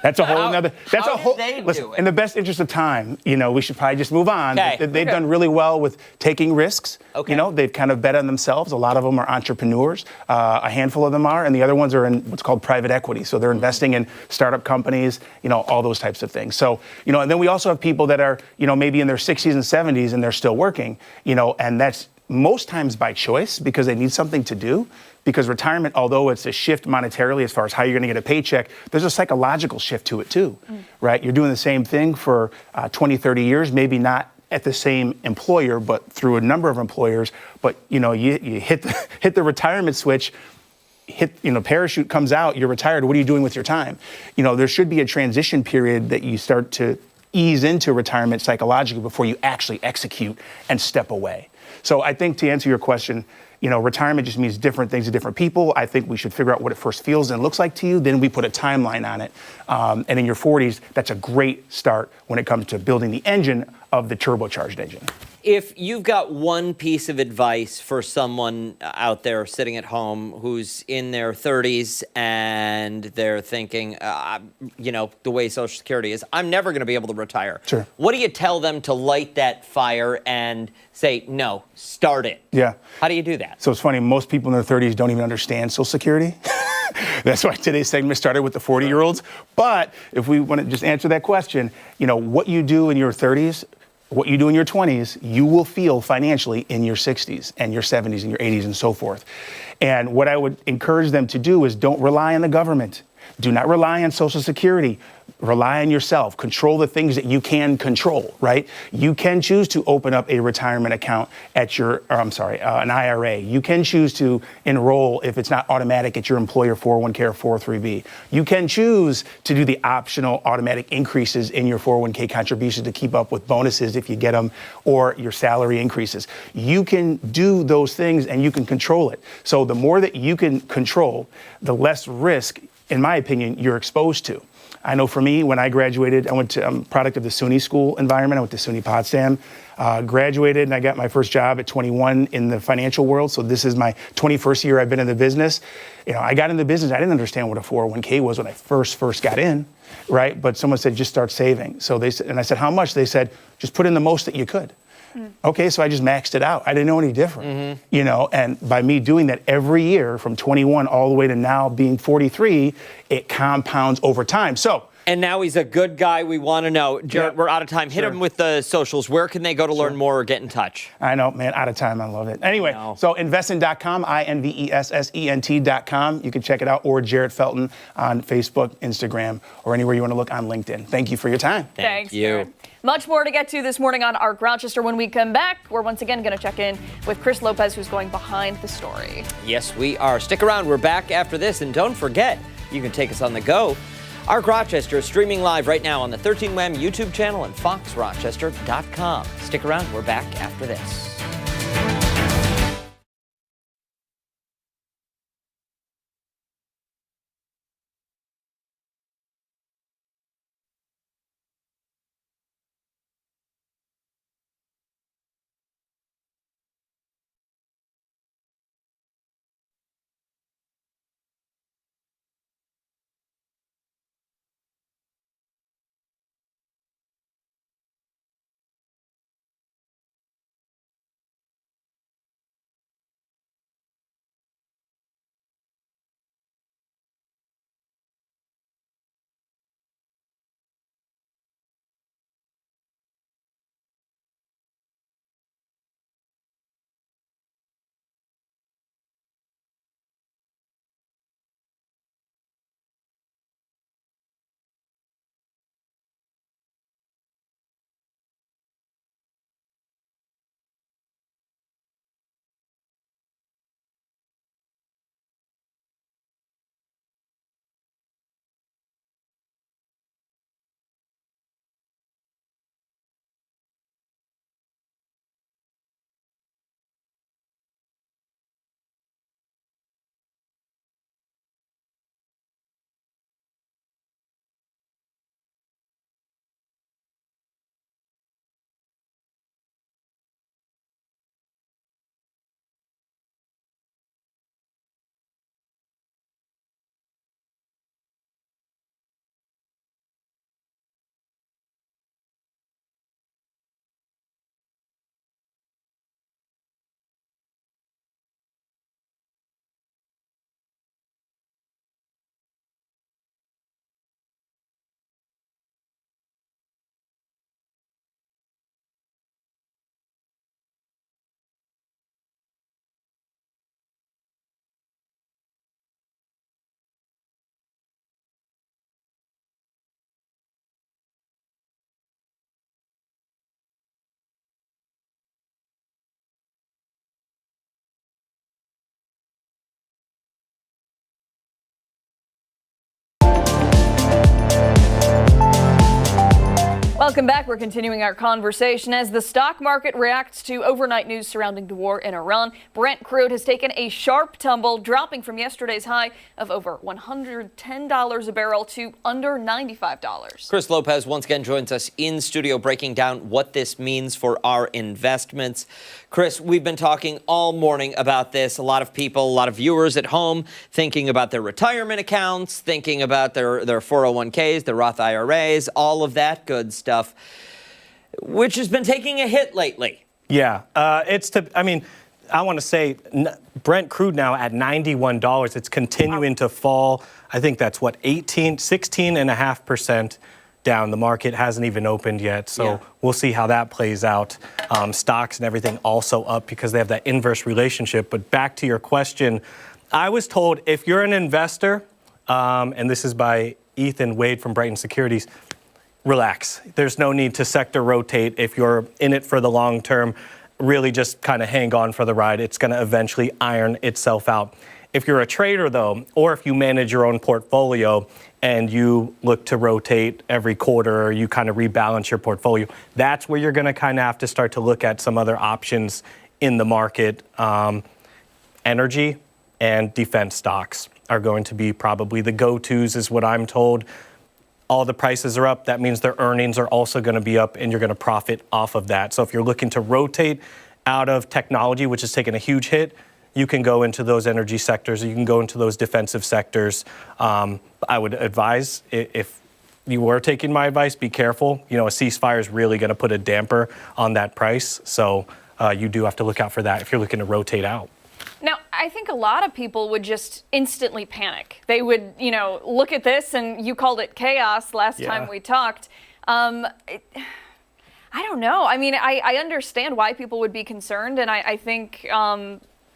I: That's a whole nother. That's
B: how
I: a whole.
B: did they do
I: listen,
B: it?
I: in the best interest of time, we should probably just move on.
B: Okay.
I: They've done really well with taking risks.
B: Okay.
I: They've kind of bet on themselves. A lot of them are entrepreneurs. A handful of them are, and the other ones are in what's called private equity. So they're investing in startup companies. All those types of things. So and then we also have people that are maybe in their 60s and 70s and they're still working. And that's most times by choice because they need something to do. Because retirement, although it's a shift monetarily as far as how you're going to get a paycheck, there's a psychological shift to it too, right? You're doing the same thing for 20, 30 years, maybe not at the same employer, but through a number of employers. But, you hit the retirement switch, parachute comes out, you're retired. What are you doing with your time? There should be a transition period that you start to ease into retirement psychologically before you actually execute and step away. So I think to answer your question, retirement just means different things to different people. I think we should figure out what it first feels and looks like to you. Then we put a timeline on it. And in your 40s, that's a great start when it comes to building the engine of the turbocharged engine.
B: If you've got one piece of advice for someone out there sitting at home who's in their 30s and they're thinking, the way Social Security is, I'm never going to be able to retire.
I: Sure.
B: What do you tell them to light that fire and say, no, start it?
I: Yeah.
B: How do you do that?
I: So it's funny, most people in their 30s don't even understand Social Security. That's why today's segment started with the 40-year-olds. But if we want to just answer that question, what you do in your 30s, what you do in your 20s, you will feel financially in your 60s and your 70s and your 80s and so forth. And what I would encourage them to do is don't rely on the government. Do not rely on Social Security. Rely on yourself. Control the things that you can control, right? You can choose to open up a retirement account at an IRA. You can choose to enroll, if it's not automatic, at your employer 401k or 403b. You can choose to do the optional automatic increases in your 401k contributions to keep up with bonuses if you get them, or your salary increases. You can do those things and you can control it. So the more that you can control, the less risk, in my opinion, you're exposed to. I know for me, when I graduated, I'm a product of the SUNY school environment. I went to SUNY Potsdam, graduated, and I got my first job at 21 in the financial world. So this is my 21st year I've been in the business. I got in the business. I didn't understand what a 401k was when I first got in, right? But someone said, just start saving. So they said, and I said, how much? They said, just put in the most that you could. Okay, so I just maxed it out. I didn't know any different, and by me doing that every year from 21 all the way to now being 43, it compounds over time. So
B: And now he's a good guy. We want to know. Jared, we're out of time. Hit him with the socials. Where can they go to learn more or get in touch?
I: I know, man, out of time. I love it. Anyway, so investing.com, invessent.com. You can check it out, or Jared Felton on Facebook, Instagram, or anywhere you want to look on LinkedIn. Thank you for your time.
A: Thanks,
B: you.
A: Jared. Much more to get to this morning on Arc Rochester. When we come back, we're once again going to check in with Chris Lopez, who's going behind the story.
B: Yes, we are. Stick around. We're back after this. And don't forget, you can take us on the go. Arc Rochester is streaming live right now on the 13WAM YouTube channel and foxrochester.com. Stick around. We're back after this.
A: Welcome back. We're continuing our conversation as the stock market reacts to overnight news surrounding the war in Iran. Brent crude has taken a sharp tumble, dropping from yesterday's high of over $110 a barrel to under $95.
B: Chris Lopez once again joins us in studio breaking down what this means for our investments. Chris, we've been talking all morning about this. A lot of people, a lot of viewers at home thinking about their retirement accounts, thinking about their 401ks, their Roth IRAs, all of that good stuff, which has been taking a hit lately.
H: Yeah, I want to say Brent crude now at $91. It's continuing to fall. I think that's 16.5% down. The market hasn't even opened yet, so we'll see how that plays out. Stocks and everything also up because they have that inverse relationship. But back to your question, I was told if you're an investor, and this is by Ethan Wade from Brighton Securities, relax. There's no need to sector rotate if you're in it for the long term. Really just kind of hang on for the ride. It's going to eventually iron itself out. If you're a trader, though, or if you manage your own portfolio and you look to rotate every quarter or you kind of rebalance your portfolio, that's where you're going to kind of have to start to look at some other options in the market. Energy and defense stocks are going to be probably the go-tos, is what I'm told. All the prices are up. That means their earnings are also going to be up, and you're going to profit off of that. So if you're looking to rotate out of technology, which has taken a huge hit, you can go into those energy sectors, or you can go into those defensive sectors. I would advise, if you were taking my advice, be careful. You know, a ceasefire is really going to put a damper on that price. So you do have to look out for that if you're looking to rotate out.
A: Now, I think a lot of people would just instantly panic. They would, look at this, and you called it chaos last time we talked. I don't know. I mean, I understand why people would be concerned, and I think,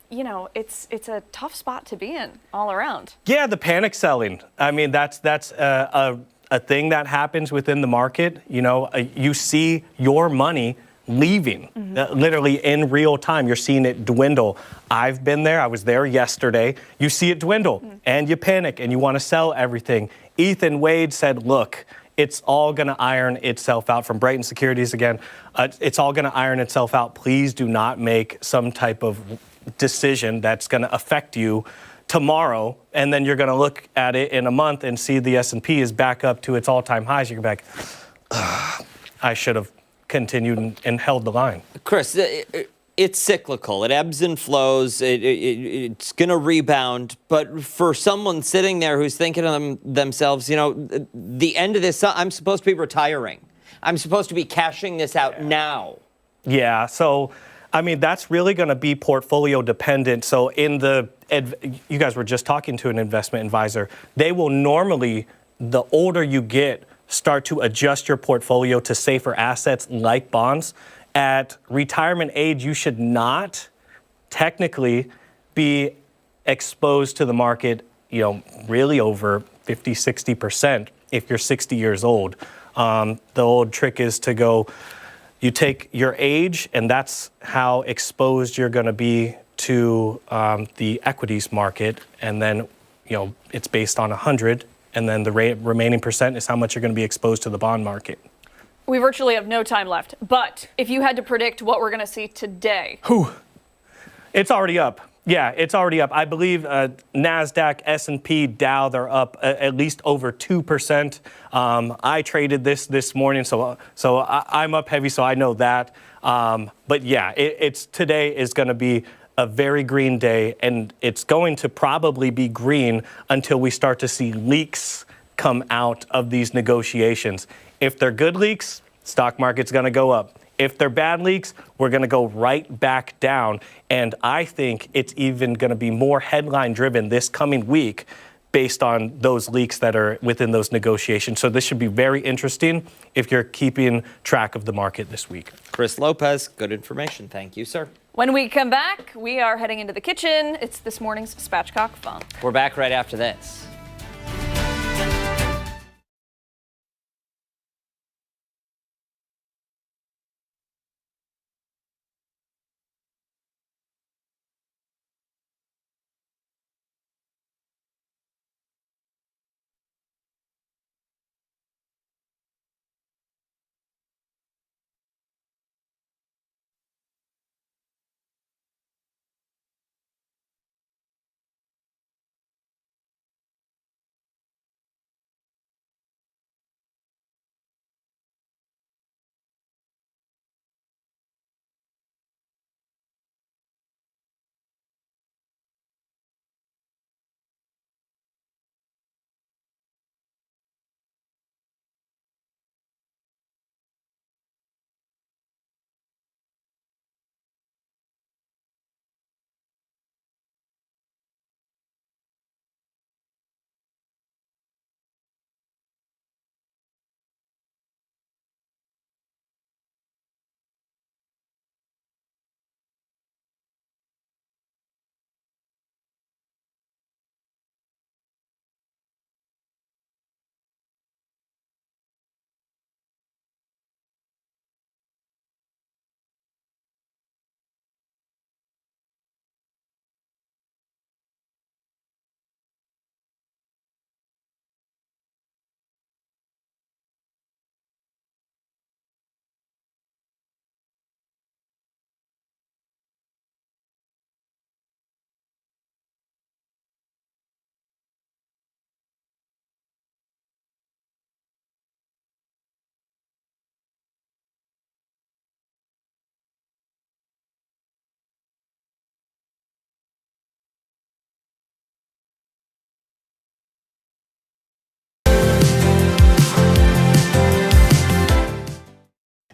A: it's a tough spot to be in all around.
H: Yeah, the panic selling. I mean, that's a thing that happens within the market. You see your money leaving literally in real time. You're seeing it dwindle. I've been there. I was there yesterday. You see it dwindle and you panic and you want to sell everything. Ethan Wade said, look, it's all going to iron itself out. From Brighton Securities again. It's all going to iron itself out. Please do not make some type of decision that's going to affect you tomorrow, and then you're going to look at it in a month and see the S&P is back up to its all-time highs. You're going to be like, I should have continued and held the line.
B: Chris, it's cyclical. It ebbs and flows. It's going to rebound. But for someone sitting there who's thinking to themselves, the end of this, I'm supposed to be retiring. I'm supposed to be cashing this out now.
H: Yeah, so, I mean, that's really going to be portfolio dependent. So you guys were just talking to an investment advisor. They will normally, the older you get, start to adjust your portfolio to safer assets like bonds. At retirement age, you should not technically be exposed to the market, really over 50, 60% if you're 60 years old. The old trick is to go, you take your age, and that's how exposed you're going to be to the equities market. And then, it's based on 100. And then the remaining percent is how much you're going to be exposed to the bond market.
A: We virtually have no time left. But if you had to predict what we're going to see today.
H: It's already up. Yeah, it's already up. I believe NASDAQ, S&P, Dow, they're up at least over 2%. I traded this morning, so I'm up heavy, so I know that. But yeah, today is going to be a very green day, and it's going to probably be green until we start to see leaks come out of these negotiations. If they're good leaks, stock market's going to go up. If they're bad leaks, we're going to go right back down. And I think it's even going to be more headline driven this coming week based on those leaks that are within those negotiations. So this should be very interesting if you're keeping track of the market this week.
B: Chris Lopez, good information. Thank you, sir.
A: When we come back, we are heading into the kitchen. It's this morning's Spatchcock Funk.
B: We're back right after this.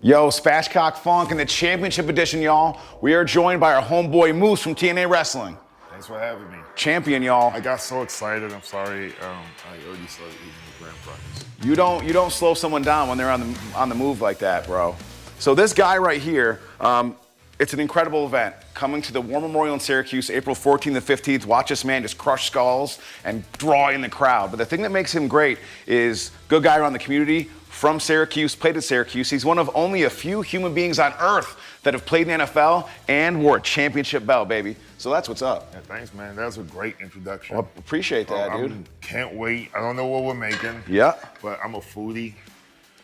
J: Yo, Spatchcock Funk in the championship edition, y'all. We are joined by our homeboy Moose from TNA Wrestling. Thanks for having me.
E: Champion, y'all.
J: I got so excited. I'm sorry. I already started eating the grand prize.
E: You don't slow someone down when they're on the move like that, bro. So this guy right here, it's an incredible event. Coming to the War Memorial in Syracuse, April 14th and 15th. Watch this man just crush skulls and draw in the crowd. But the thing that makes him great is good guy around the community, from Syracuse, played at Syracuse. He's one of only a few human beings on earth that have played in the NFL and wore a championship belt, baby. So that's what's up.
J: Yeah, thanks, man. That was a great introduction.
E: Well, appreciate that, dude.
J: Can't wait. I don't know what we're making.
E: Yeah.
J: But I'm a foodie,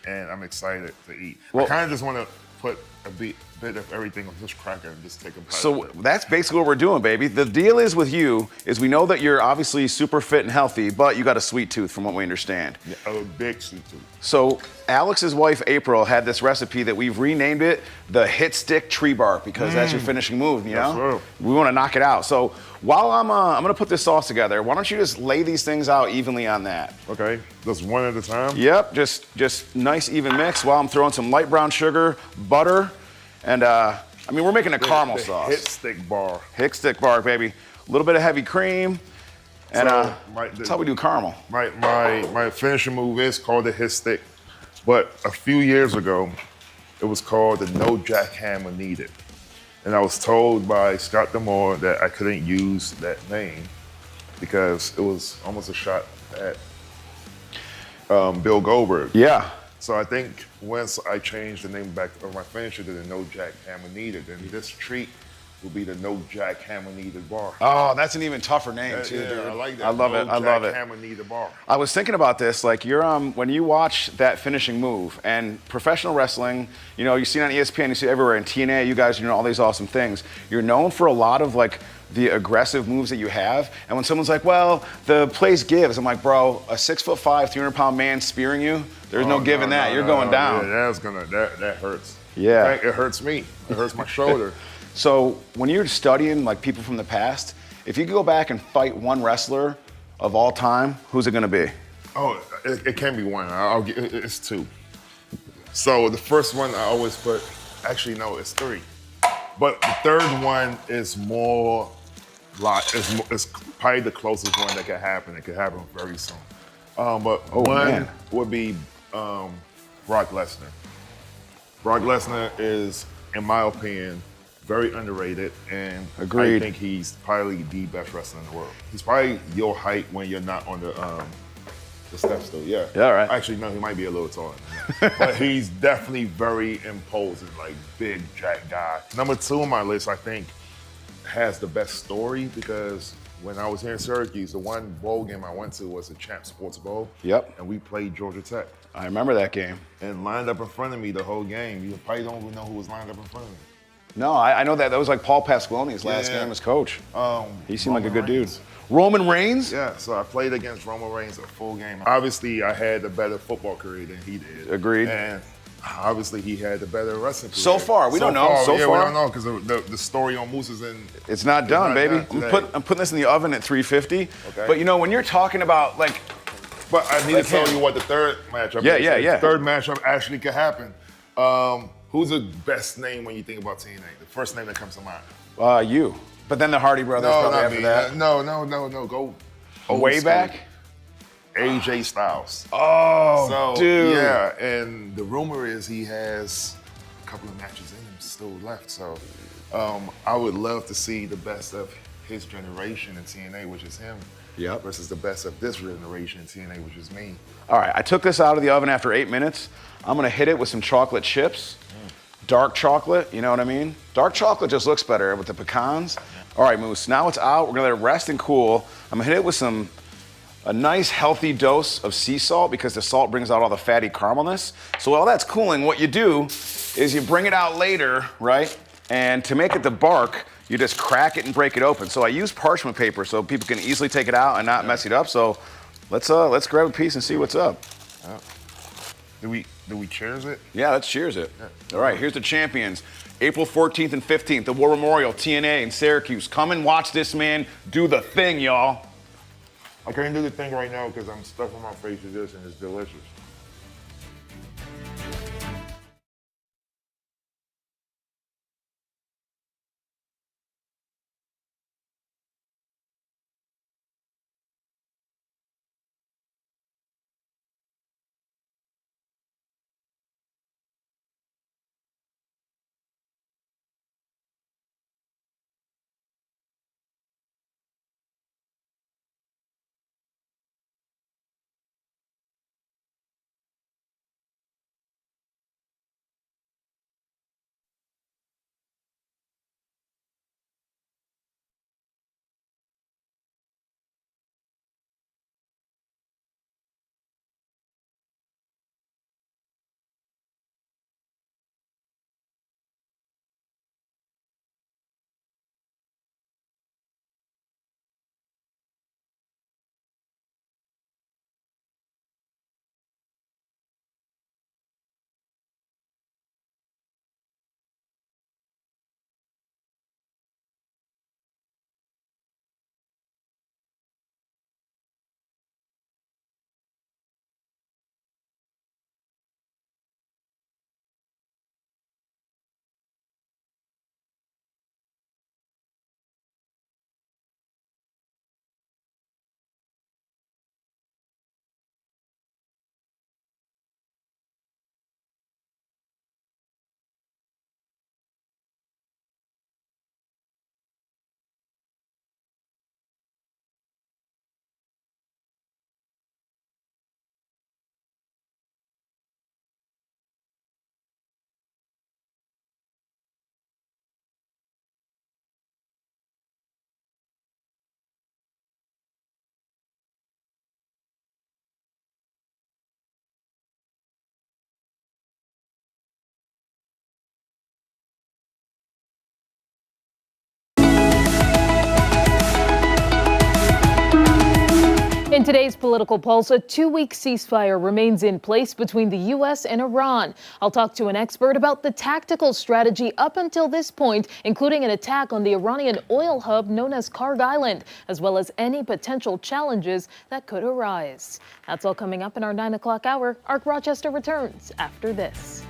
J: and I'm excited to eat.
E: Well,
J: I kind of just want to put a bit of everything on this cracker and just take a bite.
E: So that's basically what we're doing, baby. The deal is with you is we know that you're obviously super fit and healthy, but you got a sweet tooth from what we understand.
J: Yeah, a big sweet tooth.
E: So Alex's wife, April, had this recipe that we've renamed it the Hit Stick Tree Bark because that's your finishing move, you know?
J: That's right.
E: We want to knock it out. So while I'm going to put this sauce together, why don't you just lay these things out evenly on that?
J: Okay, just one at a time?
E: Yep, just nice even mix while I'm throwing some light brown sugar, butter, and I mean, we're making a caramel sauce.
J: Hit stick bar.
E: Hit Stick Bark, baby. A little bit of heavy cream, and
J: So,
E: that's how we do caramel.
J: My finishing move is called the hit stick, but a few years ago, it was called the no jackhammer needed. And I was told by Scott Demore that I couldn't use that name because it was almost a shot at Bill Goldberg.
E: Yeah.
J: So I think once I changed the name back of my finisher to the no jackhammer needed, then this treat will be the no jackhammer needed bar.
E: Oh, that's an even tougher name too,
J: Yeah,
E: dude.
J: I like that.
E: I love it. I love it.
J: Jackhammer needed bar.
E: I was thinking about this, like you're when you watch that finishing move and professional wrestling, you know, you see it on ESPN, you see it everywhere in TNA, you guys, you know, all these awesome things. You're known for a lot of like the aggressive moves that you have. And when someone's like, well, the place gives, I'm like, bro, a 6'5", 300-pound man spearing you, there's no giving that. You're going down.
J: Yeah, that hurts.
E: Yeah.
J: In fact, it hurts me. It hurts my shoulder.
E: So when you're studying like people from the past, if you could go back and fight one wrestler of all time, who's it gonna be?
J: Oh, it can't be one. It's two. So the first one I always put, actually no, it's three. But the third one is more it's probably the closest one that could happen. It could happen very soon. But one would be Brock Lesnar. Brock Lesnar is, in my opinion, very underrated, and
E: Agreed.
J: I think he's probably the best wrestler in the world. He's probably your height when you're not on the steps, though. Yeah.
E: Yeah, right.
J: Actually, no, he might be a little taller than that. But he's definitely very imposing, like big jack guy. Number two on my list, I think, has the best story because when I was here in Syracuse, the one bowl game I went to was the Champ Sports Bowl.
E: Yep.
J: And we played Georgia Tech.
E: I remember that game.
J: And lined up in front of me the whole game. You probably don't even know who was lined up in front of me.
E: No, I know that. That was like Paul Pasqualoni's last game as coach. He seemed like a good dude. Roman Reigns?
J: Yeah, so I played against Roman Reigns a full game. Obviously, I had a better football career than he did.
E: Agreed.
J: And obviously, he had the better wrestling career.
E: So far, we don't know. So
J: yeah,
E: far,
J: we don't know because the story on Moose is in.
E: It's not done, baby.
J: Done
E: I'm putting this in the oven at 350.
J: Okay.
E: But you know, when you're talking about like,
J: But I need to tell you what the third matchup is.
E: Yeah.
J: The third matchup actually could happen. Who's the best name when you think about TNA? The first name that comes to mind.
E: you. But then the Hardy Brothers
J: No,
E: probably
J: not
E: after
J: me.
E: that.
J: No. Go old
E: Way
J: school.
E: back?
J: AJ Styles.
E: Oh,
J: So,
E: dude.
J: yeah, and the rumor is he has a couple of matches in him still left. So I would love to see the best of his generation in TNA, which is him, versus the best of this generation in TNA, which is me.
E: All right, I took this out of the oven after 8 minutes. I'm gonna hit it with some chocolate chips. Dark chocolate, you know what I mean? Dark chocolate just looks better with the pecans. All right, Moose, now it's out. We're gonna let it rest and cool. I'm gonna hit it with a nice healthy dose of sea salt because the salt brings out all the fatty caramelness. So while that's cooling, what you do is you bring it out later, right? And to make it the bark, you just crack it and break it open. So I use parchment paper so people can easily take it out and not mess it up. So let's grab a piece and see what's up.
J: Do we cheers it?
E: Yeah, let's cheers it. All right, here's the champions. April 14th and 15th, the War Memorial, TNA in Syracuse. Come and watch this man do the thing, y'all.
J: I can't do the thing right now because I'm stuffing my face with this and it's delicious.
C: Today's political pulse, a 2-week ceasefire remains in place between the U.S. and Iran. I'll talk to an expert about the tactical strategy up until this point, including an attack on the Iranian oil hub known as Karg Island, as well as any potential challenges that could arise. That's all coming up in our 9 o'clock hour. Ark Rochester returns after this.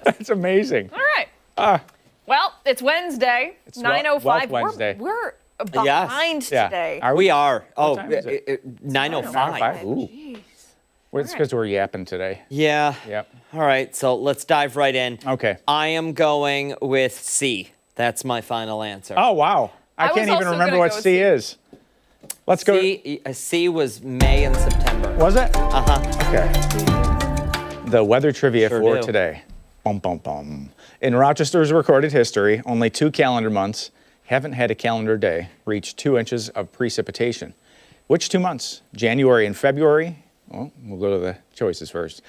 E: That's amazing.
A: All right. Well, it's Wednesday, 9:05.
E: Wealth Wednesday.
A: We're behind today.
B: We are. Oh,
E: time is it?
B: 9:05.
E: Ooh. Well, it's because we're yapping today.
B: Yeah.
E: Yep.
B: All right, so let's dive right in.
E: Okay.
B: I am going with C. That's my final answer.
E: Oh, wow. I
A: was
E: can't even
A: also
E: remember
A: gonna
E: what
A: go with
E: C
A: C.
E: is. Let's go.
B: C was May and September.
E: Was it?
B: Uh-huh.
E: Okay. The weather trivia
B: Sure
E: for
B: do.
E: today. Bum, bum, bum. In Rochester's recorded history, only 2 calendar months haven't had a calendar day reach 2 inches of precipitation. Which 2 months? January and February? Well, we'll go to the choices first.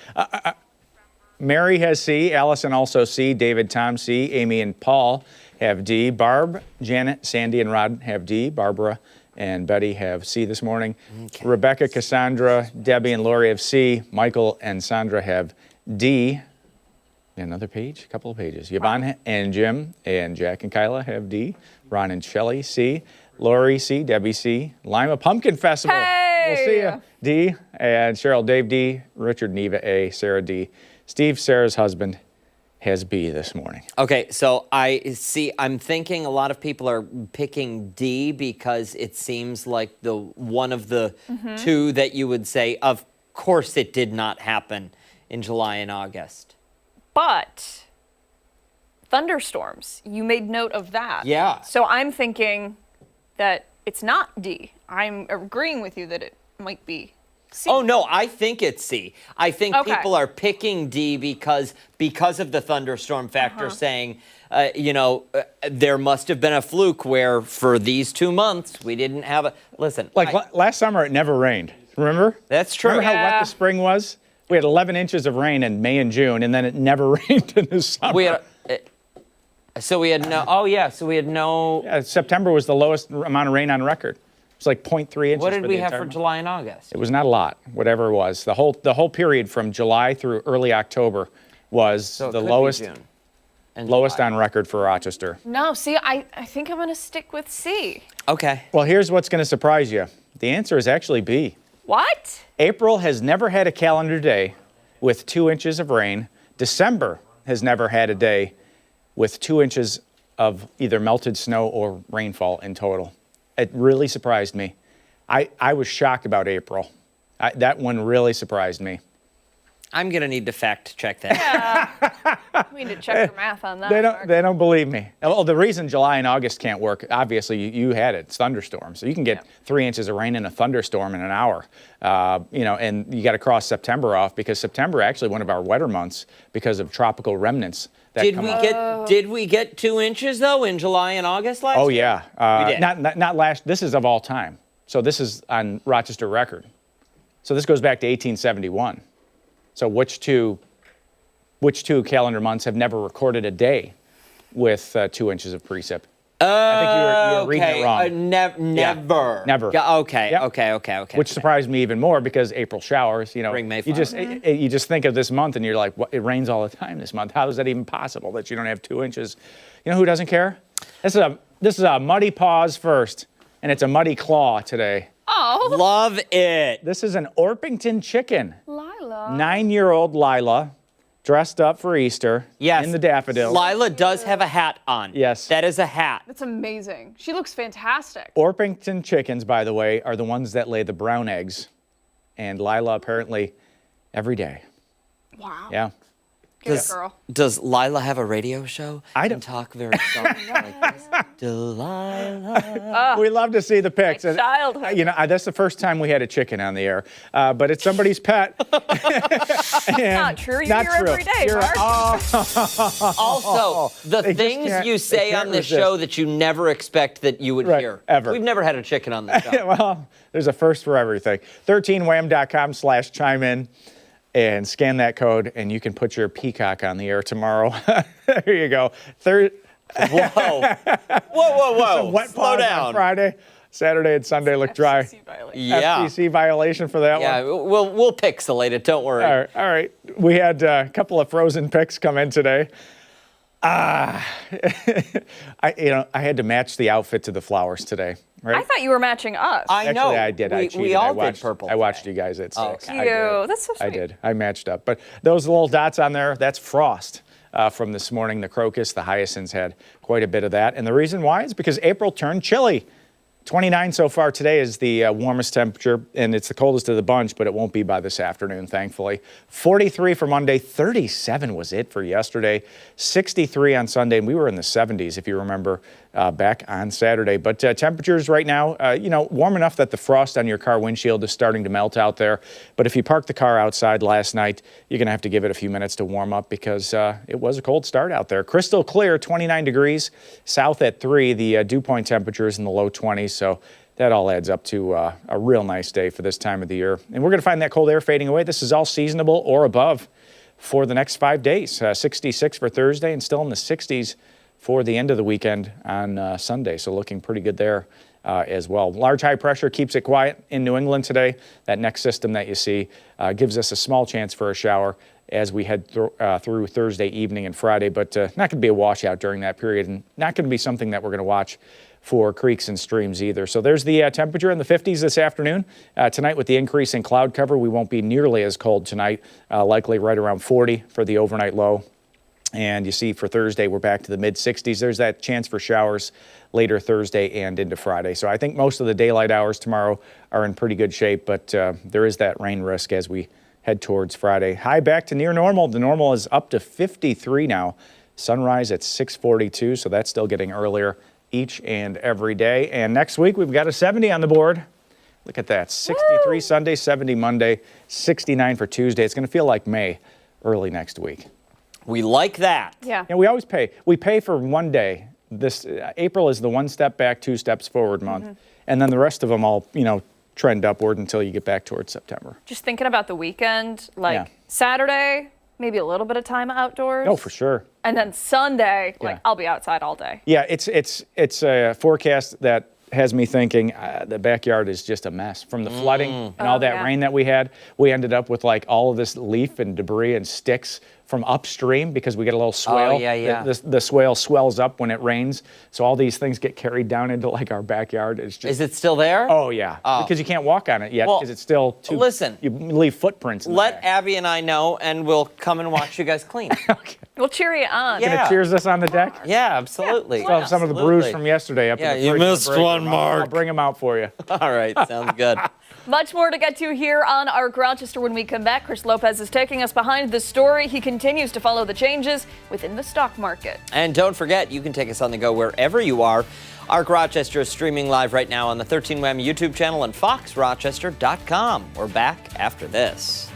E: Mary has C, Allison also C, David, Tom C, Amy and Paul have D, Barb, Janet, Sandy and Rod have D, Barbara and Betty have C this morning. Okay. Rebecca, Cassandra, Debbie and Lori have C, Michael and Sandra have D. Another page, a couple of pages. Yvonne and Jim and Jack and Kyla have D. Ron and Shelley, C. Lori, C. Debbie, C. Lima Pumpkin Festival.
A: Hey!
E: We'll see you. D. And Cheryl, Dave, D. Richard, Neva, A. Sarah, D. Steve, Sarah's husband, has B this morning.
B: Okay, so I'm thinking a lot of people are picking D because it seems like the one of the two that you would say, of course it did not happen in July and August.
A: But thunderstorms, you made note of that.
B: Yeah.
A: So I'm thinking that it's not D. I'm agreeing with you that it might be C.
B: Oh, no, I think it's C. I think
A: Okay.
B: people are picking D because of the thunderstorm factor, saying, there must have been a fluke where for these 2 months we didn't have a. Listen.
E: Last summer, it never rained. Remember?
B: That's true.
E: Remember how wet the spring was? We had 11 inches of rain in May and June, and then it never rained in the summer.
B: So we had no. Oh yeah. So we had no.
E: September was the lowest amount of rain on record. It's like 0.3 inches.
B: What did
E: for
B: we
E: the
B: have
E: entire
B: for
E: month.
B: July and August?
E: It was not a lot, whatever it was. The whole period from July through early October was
B: So it
E: the
B: could be
E: lowest
B: June and
E: lowest
B: July.
E: on record for Rochester.
A: No, see, I think I'm going to stick with C.
B: Okay.
E: Well, here's what's going to surprise you. The answer is actually B.
A: What?
E: April has never had a calendar day with 2 inches of rain. December has never had a day with 2 inches of either melted snow or rainfall in total. It really surprised me. I was shocked about April. That one really surprised me.
B: I'm gonna need to fact check that.
A: We need to check your math on that.
E: They don't believe me. Well, the reason July and August can't work, obviously you had it, it's thunderstorms. So you can get 3 inches of rain in a thunderstorm in an hour. And you got to cross September off because September actually one of our wetter months because of tropical remnants. That
B: Did
E: come
B: we
E: up.
B: get 2 inches though in July and August last
E: Oh
B: year?
E: yeah,
B: We did.
E: not last. This is of all time. So this is on Rochester record. So this goes back to 1871. So which two calendar months have never recorded a day with 2 inches of precip? I think you were reading it wrong.
B: Never.
E: Never.
B: Yeah, okay,
E: Yep.
B: okay.
E: Which surprised me even more because April showers,
B: Bring May
E: you just
B: flowers.
E: you just think of this month and you're like, what, it rains all the time this month. How is that even possible that you don't have 2 inches? You know who doesn't care? This is a muddy paws first, and it's a muddy claw today.
A: Oh,
B: Love it.
E: This is an Orpington chicken.
A: Lila.
E: 9-year-old Lila, dressed up for Easter.
B: Yes.
E: In the daffodils.
B: Lila does have a hat on.
E: Yes.
B: That is a hat.
A: That's amazing. She looks fantastic.
E: Orpington chickens, by the way, are the ones that lay the brown eggs, and Lila apparently every day.
A: Wow.
E: Yeah.
A: Get it, girl.
B: Does Lila have a radio show?
E: I
B: And
E: don't-
B: talk very softly like this. Delilah.
E: We love to see the pics.
A: My
E: And,
A: childhood.
E: that's the first time we had a chicken on the air, but it's somebody's pet.
A: Not true. You
E: Not
A: hear
E: true.
A: every day,
E: You're-
A: Mark.
B: Also, the
E: They just
B: things
E: can't-
B: you
E: they
B: say
E: can't
B: on this
E: resist.
B: show that you never expect that you would
E: Right,
B: hear.
E: ever.
B: We've never had a chicken on the show.
E: Well, there's a first for everything. 13wham.com/chime in and scan that code, and you can put your peacock on the air tomorrow. There you go.
B: Whoa. Whoa.
E: Wet
B: Slow
E: paws
B: down.
E: on Friday. Saturday and Sunday look dry.
A: FCC violation.
B: Yeah.
E: FCC violation for that
B: Yeah,
E: one.
B: we'll pixelate it. Don't worry.
E: All right. We had a couple of frozen picks come in today. I had to match the outfit to the flowers today. Right?
A: I thought you were matching us.
B: I know.
E: Actually, I did. I
B: We
E: cheated.
B: all
E: I watched,
B: did purple.
E: I watched
B: today.
E: you guys at 6.
B: Okay.
E: I did.
A: You. That's so sweet.
E: I did. I matched up. But those little dots on there, that's frost from this morning. The crocus, the hyacinths had quite a bit of that. And the reason why is because April turned chilly. 29 so far today is the warmest temperature, and it's the coldest of the bunch, but it won't be by this afternoon, thankfully. 43 for Monday, 37 was it for yesterday, 63 on Sunday, and we were in the 70s, if you remember, back on Saturday. But temperatures right now, warm enough that the frost on your car windshield is starting to melt out there. But if you parked the car outside last night, you're going to have to give it a few minutes to warm up because it was a cold start out there. Crystal clear, 29 degrees, south at 3. The dew point temperature is in the low 20s. So that all adds up to a real nice day for this time of the year. And we're going to find that cold air fading away. This is all seasonable or above for the next 5 days. 66 for Thursday and still in the 60s for the end of the weekend on Sunday. So looking pretty good there as well. Large high pressure keeps it quiet in New England today. That next system that you see gives us a small chance for a shower as we head through Thursday evening and Friday, but not going to be a washout during that period and not going to be something that we're going to watch for creeks and streams either. So there's the temperature in the 50s this afternoon. Tonight with the increase in cloud cover, we won't be nearly as cold tonight, likely right around 40 for the overnight low. And you see for Thursday, we're back to the mid-60s. There's that chance for showers later Thursday and into Friday. So I think most of the daylight hours tomorrow are in pretty good shape, but there is that rain risk as we head towards Friday. High back to near normal. The normal is up to 53 now. Sunrise at 6:42, so that's still getting earlier each and every day. And next week, we've got a 70 on the board. Look at that. 63 Sunday, 70 Monday, 69 for Tuesday. It's going to feel like May early next week.
B: We like that.
A: Yeah.
E: And we always pay. We pay for one day. This April is the 1 step back, 2 steps forward month. And then the rest of them all, trend upward until you get back towards September.
A: Just thinking about the weekend, like
E: Yeah.
A: Saturday, maybe a little bit of time outdoors.
E: Oh, for sure.
A: And then Sunday,
E: Yeah.
A: I'll be outside all day.
E: Yeah, it's a forecast that has me thinking the backyard is just a mess from the flooding and all that rain that we had. We ended up with like all of this leaf and debris and sticks from upstream because we get a little swale.
B: Oh, yeah.
E: The swale swells up when it rains, so all these things get carried down into like our backyard. It's just,
B: Is it still there?
E: Oh yeah, because you can't walk on it yet
B: Well,
E: because it's still too.
B: listen,
E: you leave footprints. In the
B: Let
E: back.
B: Abby and I know, and we'll come and watch you guys clean.
E: Okay.
A: We'll cheer you on.
B: Yeah.
E: Gonna cheers us on the deck.
B: Yeah, absolutely.
E: Still have some of the brews from yesterday up
B: Yeah,
E: in the
B: you
E: fridge in the
B: missed
E: break
B: one,
E: room.
B: Mark.
E: I'll bring them out for you.
B: All right, sounds good.
A: Much more to get to here on Arc Rochester when we come back. Chris Lopez is taking us behind the story. He continues to follow the changes within the stock market.
B: And don't forget, you can take us on the go wherever you are. Arc Rochester is streaming live right now on the 13WAM YouTube channel and foxrochester.com. We're back after this.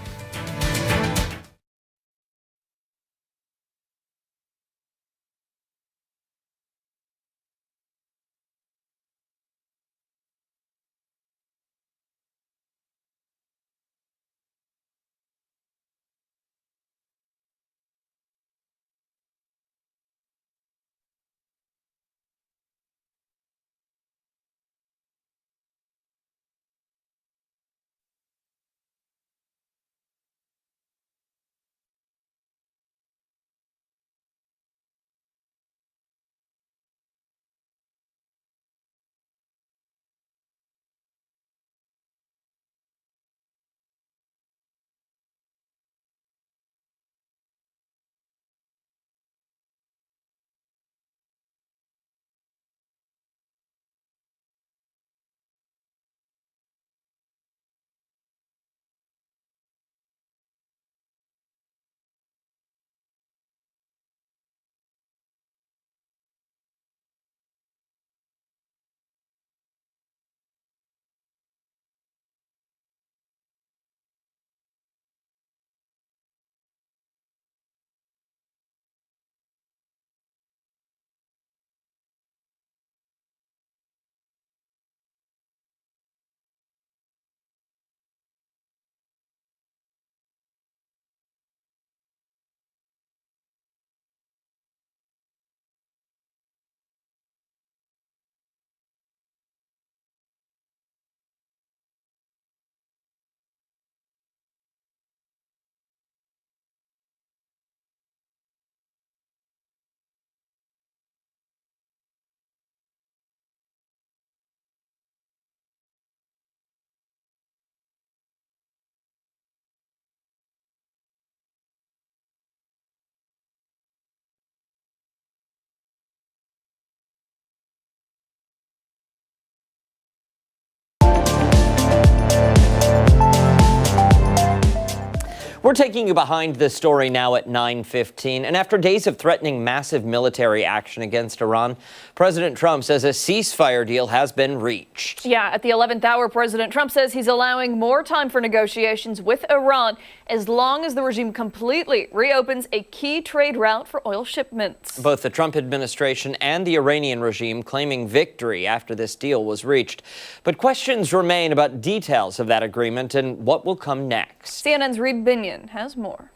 B: We're taking you behind this story now at 9:15. And after days of threatening massive military action against Iran, President Trump says a ceasefire deal has been reached.
A: Yeah, at the 11th hour, President Trump says he's allowing more time for negotiations with Iran as long as the regime completely reopens a key trade route for oil shipments.
B: Both the Trump administration and the Iranian regime claiming victory after this deal was reached. But questions remain about details of that agreement and what will come next.
A: CNN's Reed Binion has more.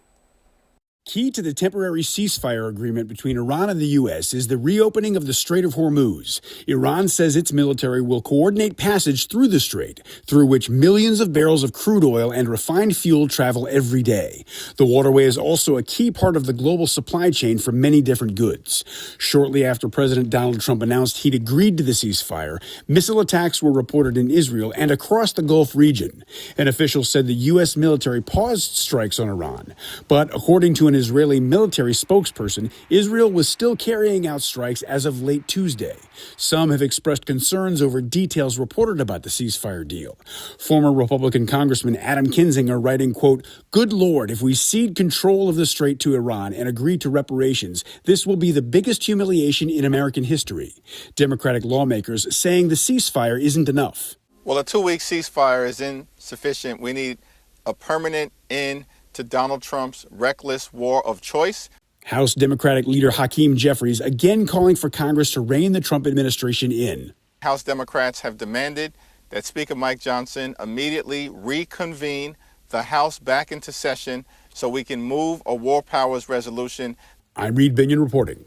K: Key to the temporary ceasefire agreement between Iran and the U.S. is the reopening of the Strait of Hormuz. Iran says its military will coordinate passage through the strait, through which millions of barrels of crude oil and refined fuel travel every day. The waterway is also a key part of the global supply chain for many different goods. Shortly after President Donald Trump announced he'd agreed to the ceasefire, missile attacks were reported in Israel and across the Gulf region. An official said the U.S. military paused strikes on Iran, but according to an Israeli military spokesperson, Israel was still carrying out strikes as of late Tuesday. Some have expressed concerns over details reported about the ceasefire deal. Former Republican Congressman Adam Kinzinger writing, quote, "Good Lord, if we cede control of the strait to Iran and agree to reparations, this will be the biggest humiliation in American history." Democratic lawmakers saying the ceasefire isn't enough.
L: Well, a 2-week ceasefire is insufficient. We need a permanent end to Donald Trump's reckless war of choice.
K: House Democratic leader Hakeem Jeffries again calling for Congress to rein the Trump administration in.
L: House Democrats have demanded that Speaker Mike Johnson immediately reconvene the House back into session so we can move a war powers resolution.
K: I'm Reed Binion reporting.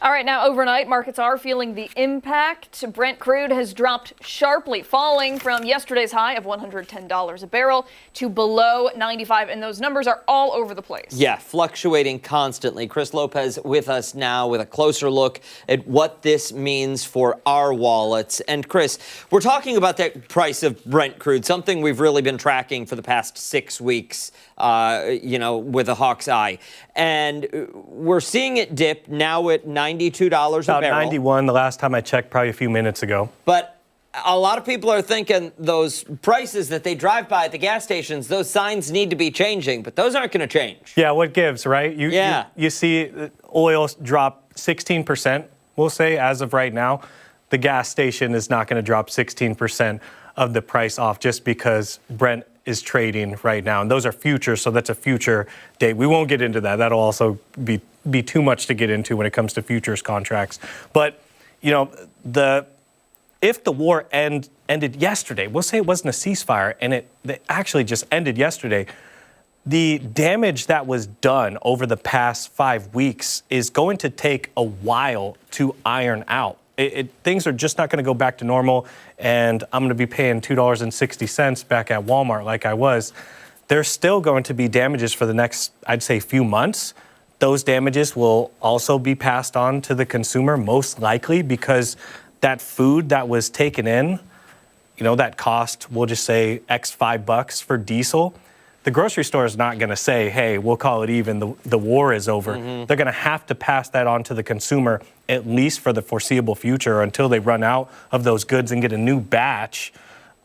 A: All right, now overnight, markets are feeling the impact. Brent crude has dropped sharply, falling from yesterday's high of $110 a barrel to below 95, and those numbers are all over the place.
B: Yeah, fluctuating constantly. Chris Lopez with us now with a closer look at what this means for our wallets. And Chris, we're talking about that price of Brent crude, something we've really been tracking for the past 6 weeks, with a hawk's eye. And we're seeing it dip now at $92 a barrel.
H: About 91 the last time I checked, probably a few minutes ago.
B: But a lot of people are thinking those prices that they drive by at the gas stations, those signs need to be changing, but those aren't going to change.
H: Yeah, what gives, right? You see oil drop 16%, we'll say, as of right now. The gas station is not going to drop 16% of the price off just because Brent is trading right now. And those are futures, so that's a future date. We won't get into that. That'll also be too much to get into when it comes to futures contracts. But, if the war ended yesterday, we'll say it wasn't a ceasefire, and it actually just ended yesterday, the damage that was done over the past 5 weeks is going to take a while to iron out. Things are just not going to go back to normal, and I'm going to be paying $2.60 back at Walmart like I was. There's still going to be damages for the next, I'd say, few months. Those damages will also be passed on to the consumer, most likely, because that food that was taken in, that cost, we'll just say X $5 for diesel. The grocery store is not going to say, hey, we'll call it even, the war is over. Mm-hmm. They're going to have to pass that on to the consumer, at least for the foreseeable future, until they run out of those goods and get a new batch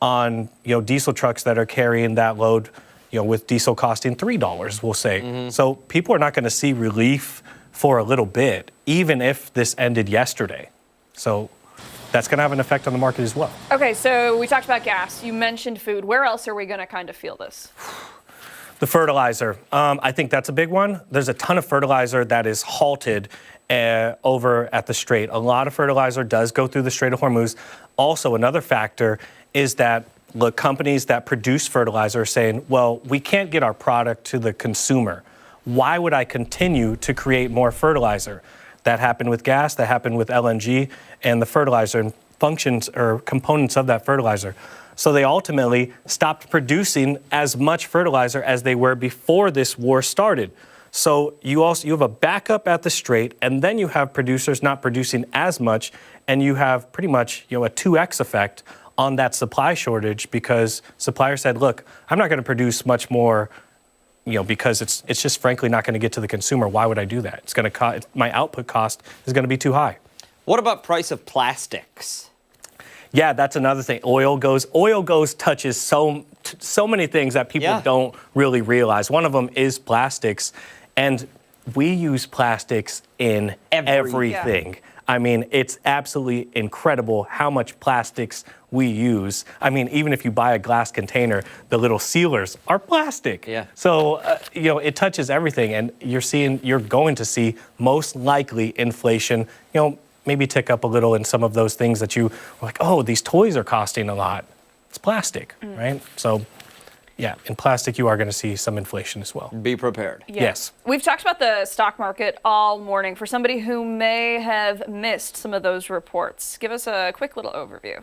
H: on, diesel trucks that are carrying that load, with diesel costing $3, we'll say. Mm-hmm. So people are not going to see relief for a little bit, even if this ended yesterday. So that's going to have an effect on the market as well.
A: Okay, so we talked about gas. You mentioned food. Where else are we going to kind of feel this?
H: The fertilizer. I think that's a big one. There's a ton of fertilizer that is halted over at the Strait. A lot of fertilizer does go through the Strait of Hormuz. Also, another factor is that the companies that produce fertilizer are saying, well, we can't get our product to the consumer. Why would I continue to create more fertilizer? That happened with gas, that happened with LNG, and the fertilizer and functions or components of that fertilizer. So they ultimately stopped producing as much fertilizer as they were before this war started. So you have a backup at the Strait, and then you have producers not producing as much, and you have pretty much a 2x effect on that supply shortage because suppliers said, look, I'm not going to produce much more, because it's just frankly not going to get to the consumer. Why would I do that? It's going to my output cost is going to be too high.
B: What about price of plastics?
H: Yeah, that's another thing. Oil goes touches so many things that people don't really realize. One of them is plastics, and we use plastics in everything. Yeah. I mean, it's absolutely incredible how much plastics we use. I mean, even if you buy a glass container, the little sealers are plastic. Yeah. So, it touches everything, and you're going to see most likely inflation, maybe tick up a little in some of those things that you were like, oh, these toys are costing a lot. It's plastic, right? So, yeah, in plastic, you are going to see some inflation as well.
B: Be prepared.
A: Yeah.
H: Yes.
A: We've talked about the stock market all morning. For somebody who may have missed some of those reports, give us a quick little overview.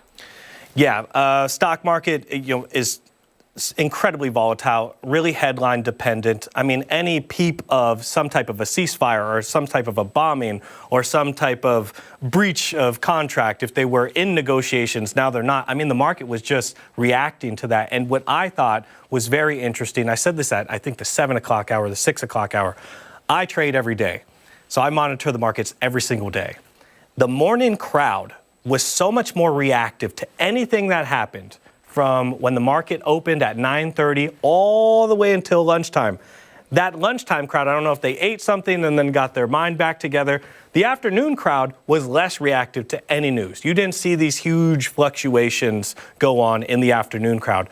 H: Yeah, stock market, is incredibly volatile, really headline dependent. I mean, any peep of some type of a ceasefire or some type of a bombing or some type of breach of contract, if they were in negotiations, now they're not. I mean, the market was just reacting to that. And what I thought was very interesting, I said this at, I think, the 7 o'clock hour, the 6 o'clock hour. I trade every day, so I monitor the markets every single day. The morning crowd was so much more reactive to anything that happened from when the market opened at 9:30 all the way until lunchtime. That lunchtime crowd, I don't know if they ate something and then got their mind back together. The afternoon crowd was less reactive to any news. You didn't see these huge fluctuations go on in the afternoon crowd.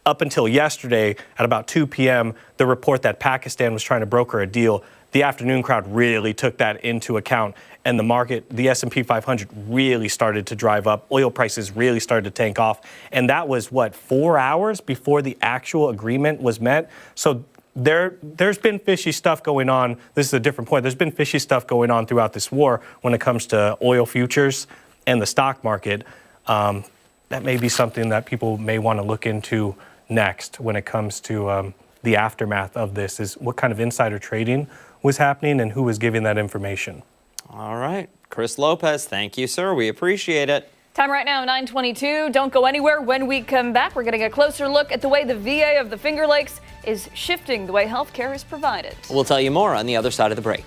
H: Up until yesterday at about 2 p.m., the report that Pakistan was trying to broker a deal, the afternoon crowd really took that into account and the market, the S&P 500 really started to drive up. Oil prices really started to tank off. And that was, 4 hours before the actual agreement was met? So there's been fishy stuff going on. This is a different point. There's been fishy stuff going on throughout this war when it comes to oil futures and the stock market. That may be something that people may want to look into next when it comes to the aftermath of this, is what kind of insider trading was happening and who was giving that information.
B: All right. Chris Lopez, thank you, sir. We appreciate it.
A: Time right now, 9:22. Don't go anywhere. When we come back, we're getting a closer look at the way the VA of the Finger Lakes is shifting the way health care is provided.
B: We'll tell you more on the other side of the break.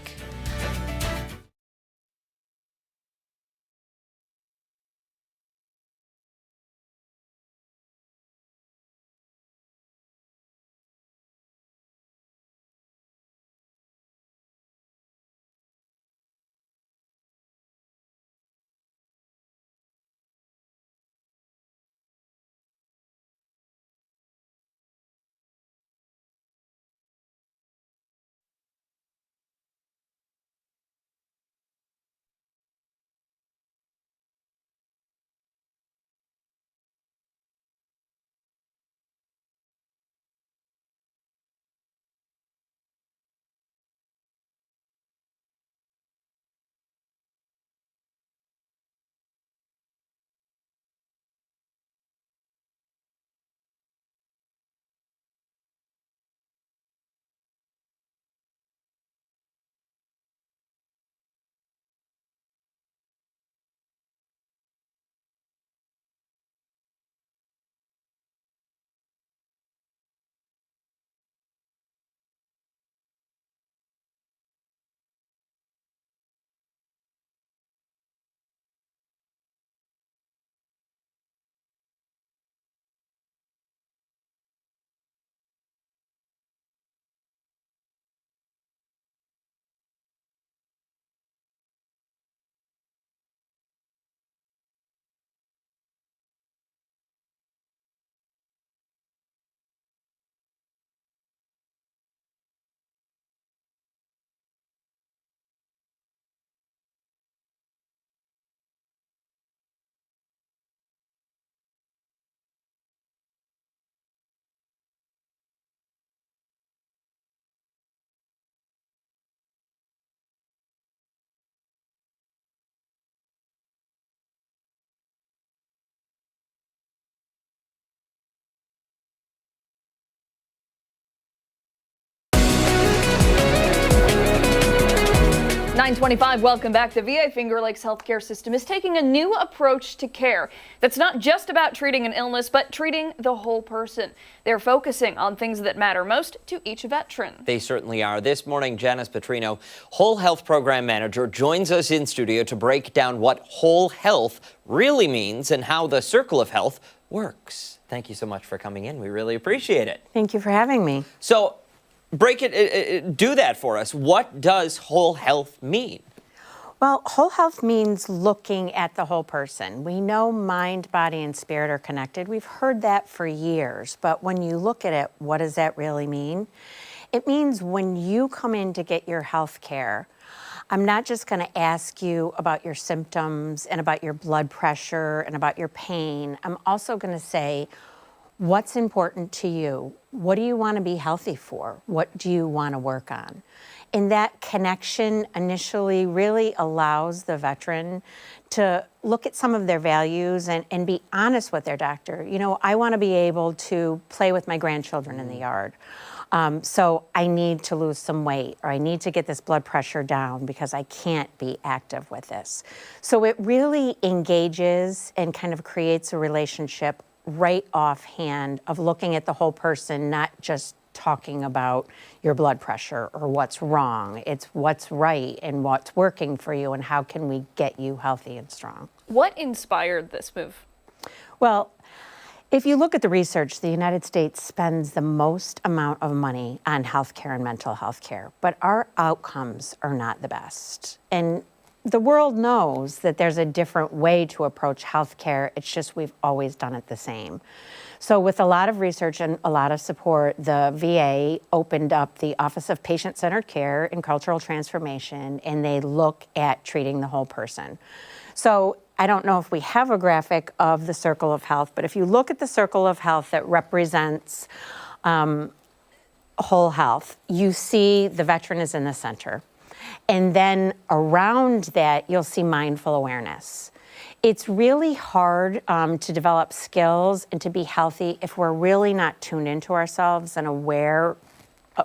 A: (9:25). Welcome back. The VA Finger Lakes healthcare system is taking a new approach to care that's not just about treating an illness, but treating the whole person. They're focusing on things that matter most to each veteran.
B: They certainly are. This morning, Janice Petrino, Whole Health Program Manager, joins us in studio to break down what whole health really means and how the circle of health works. Thank you so much for coming in. We really appreciate it.
M: Thank you for having me.
B: So, do that for us. What does whole health mean?
M: Well, whole health means looking at the whole person. We know mind, body, and spirit are connected. We've heard that for years, but when you look at it, what does that really mean? It means when you come in to get your health care, I'm not just going to ask you about your symptoms and about your blood pressure and about your pain. I'm also going to say, what's important to you? What do you want to be healthy for? What do you want to work on? And that connection initially really allows the veteran to look at some of their values and be honest with their doctor. You know, I want to be able to play with my grandchildren in the yard. So I need to lose some weight, or I need to get this blood pressure down because I can't be active with this. So it really engages and kind of creates a relationship right offhand of looking at the whole person, not just talking about your blood pressure or what's wrong. It's what's right and what's working for you and how can we get you healthy and strong.
A: What inspired this move?
M: Well, if you look at the research, the United States spends the most amount of money on healthcare and mental health care, but our outcomes are not the best. And the world knows that there's a different way to approach healthcare. It's just we've always done it the same. So with a lot of research and a lot of support, the VA opened up the Office of Patient-Centered Care and Cultural Transformation, and they look at treating the whole person. So I don't know if we have a graphic of the circle of health, but if you look at the circle of health that represents whole health, you see the veteran is in the center. And then around that, you'll see mindful awareness. It's really hard to develop skills and to be healthy if we're really not tuned into ourselves and aware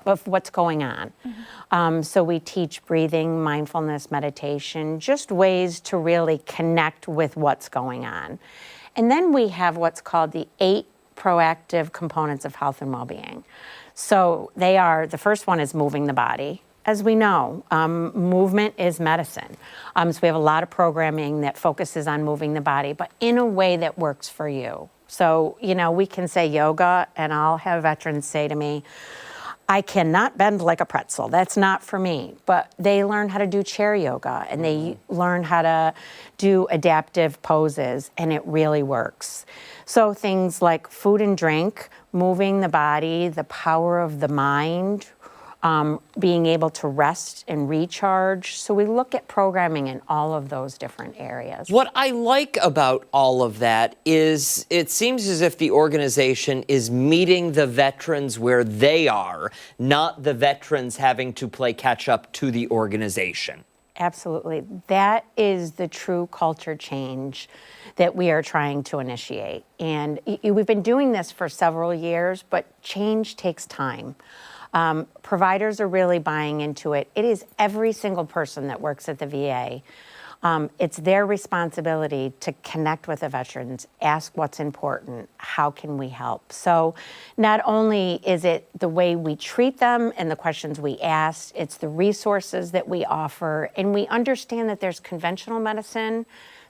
M: of what's going on. So we teach breathing, mindfulness, meditation, just ways to really connect with what's going on. And then we have what's called the 8 proactive components of health and well-being. So they are, the first one is moving the body. As we know, movement is medicine. So we have a lot of programming that focuses on moving the body, but in a way that works for you. So, you know, we can say yoga, and I'll have veterans say to me, I cannot bend like a pretzel. That's not for me. But they learn how to do chair yoga, and they learn how to do adaptive poses, and it really works. So things like food and drink, moving the body, the power of the mind, being able to rest and recharge. So we look at programming in all of those different areas.
B: What I like about all of that is it seems as if the organization is meeting the veterans where they are, not the veterans having to play catch up to the organization.
M: Absolutely. That is the true culture change that we are trying to initiate. And we've been doing this for several years, but change takes time. Providers are really buying into it. It is every single person that works at the VA. It's their responsibility to connect with the veterans, ask what's important, how can we help? So not only is it the way we treat them and the questions we ask, it's the resources that we offer, and we understand that there's conventional medicine,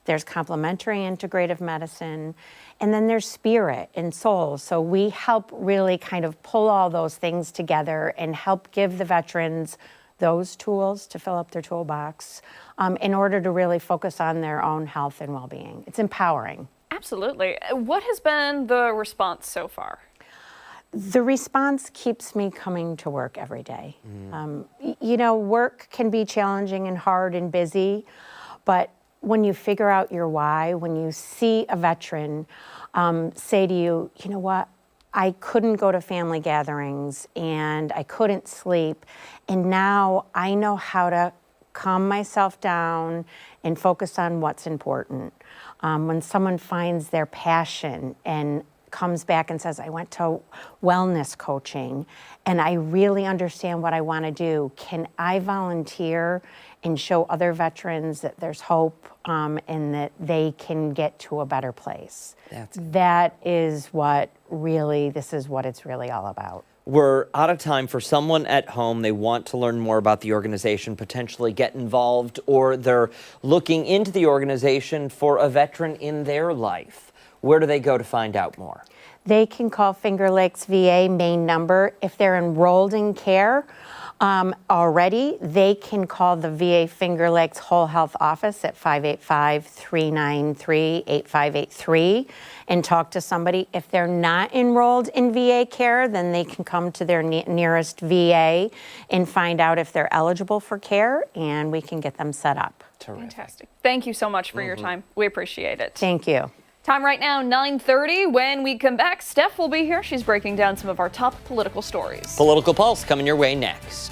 M: there's complementary integrative medicine, and then there's spirit and soul. So we help really kind of pull all those things together and help give the veterans those tools to fill up their toolbox in order to really focus on their own health and well-being. It's empowering.
A: Absolutely. What has been the response so far?
M: The response keeps me coming to work every day. You know, work can be challenging and hard and busy, but when you figure out your why, when you see a veteran say to you, you know what, I couldn't go to family gatherings and I couldn't sleep, and now I know how to calm myself down and focus on what's important. When someone finds their passion and comes back and says, I went to wellness coaching and I really understand what I want to do, can I volunteer and show other veterans that there's hope and that they can get to a better place? That is what really, this is what it's really all about.
B: We're out of time. For someone at home, they want to learn more about the organization, potentially get involved, or they're looking into the organization for a veteran in their life. Where do they go to find out more?
M: They can call Finger Lakes VA main number. If they're enrolled in care already, they can call the VA Finger Lakes Whole Health Office at 585-393-8583 and talk to somebody. If they're not enrolled in VA care, then they can come to their nearest VA and find out if they're eligible for care, and we can get them set up.
B: Terrific.
A: Fantastic. Thank you so much for your time. We appreciate it.
M: Thank you.
A: Time right now, 9:30. When we come back, Steph will be here. She's breaking down some of our top political stories.
B: Political Pulse coming your way next.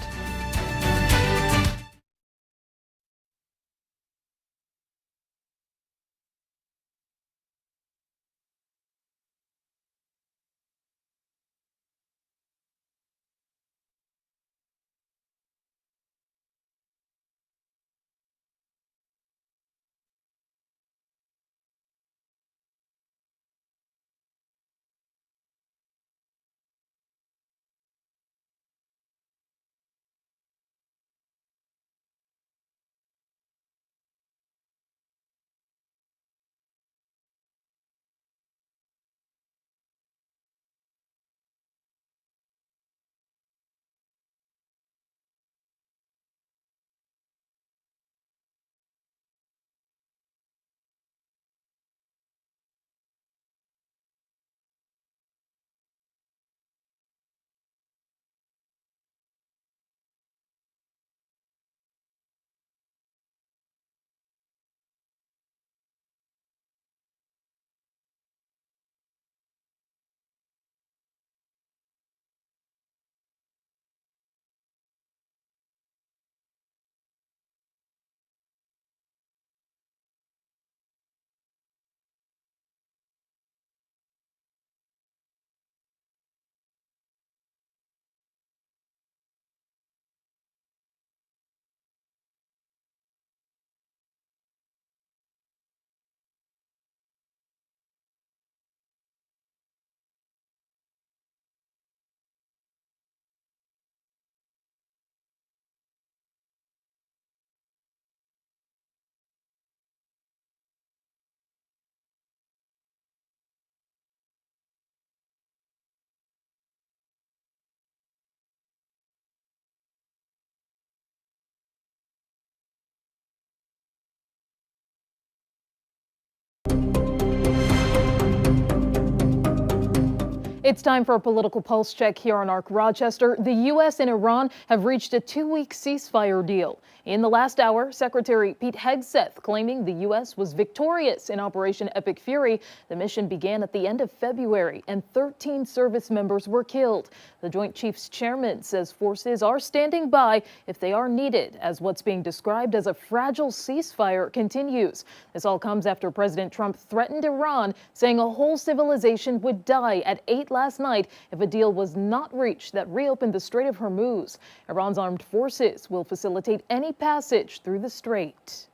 C: It's time for a political pulse check here on ARC Rochester. The U.S. and Iran have reached a 2-week ceasefire deal. In the last hour, Secretary Pete Hegseth claiming the U.S. was victorious in Operation Epic Fury. The mission began at the end of February, and 13 service members were killed. The Joint Chiefs Chairman says forces are standing by if they are needed, as what's being described as a fragile ceasefire continues. This all comes after President Trump threatened Iran, saying a whole civilization would die at 8 last night if a deal was not reached that reopened the Strait of Hormuz. Iran's armed forces will facilitate any passage through the strait.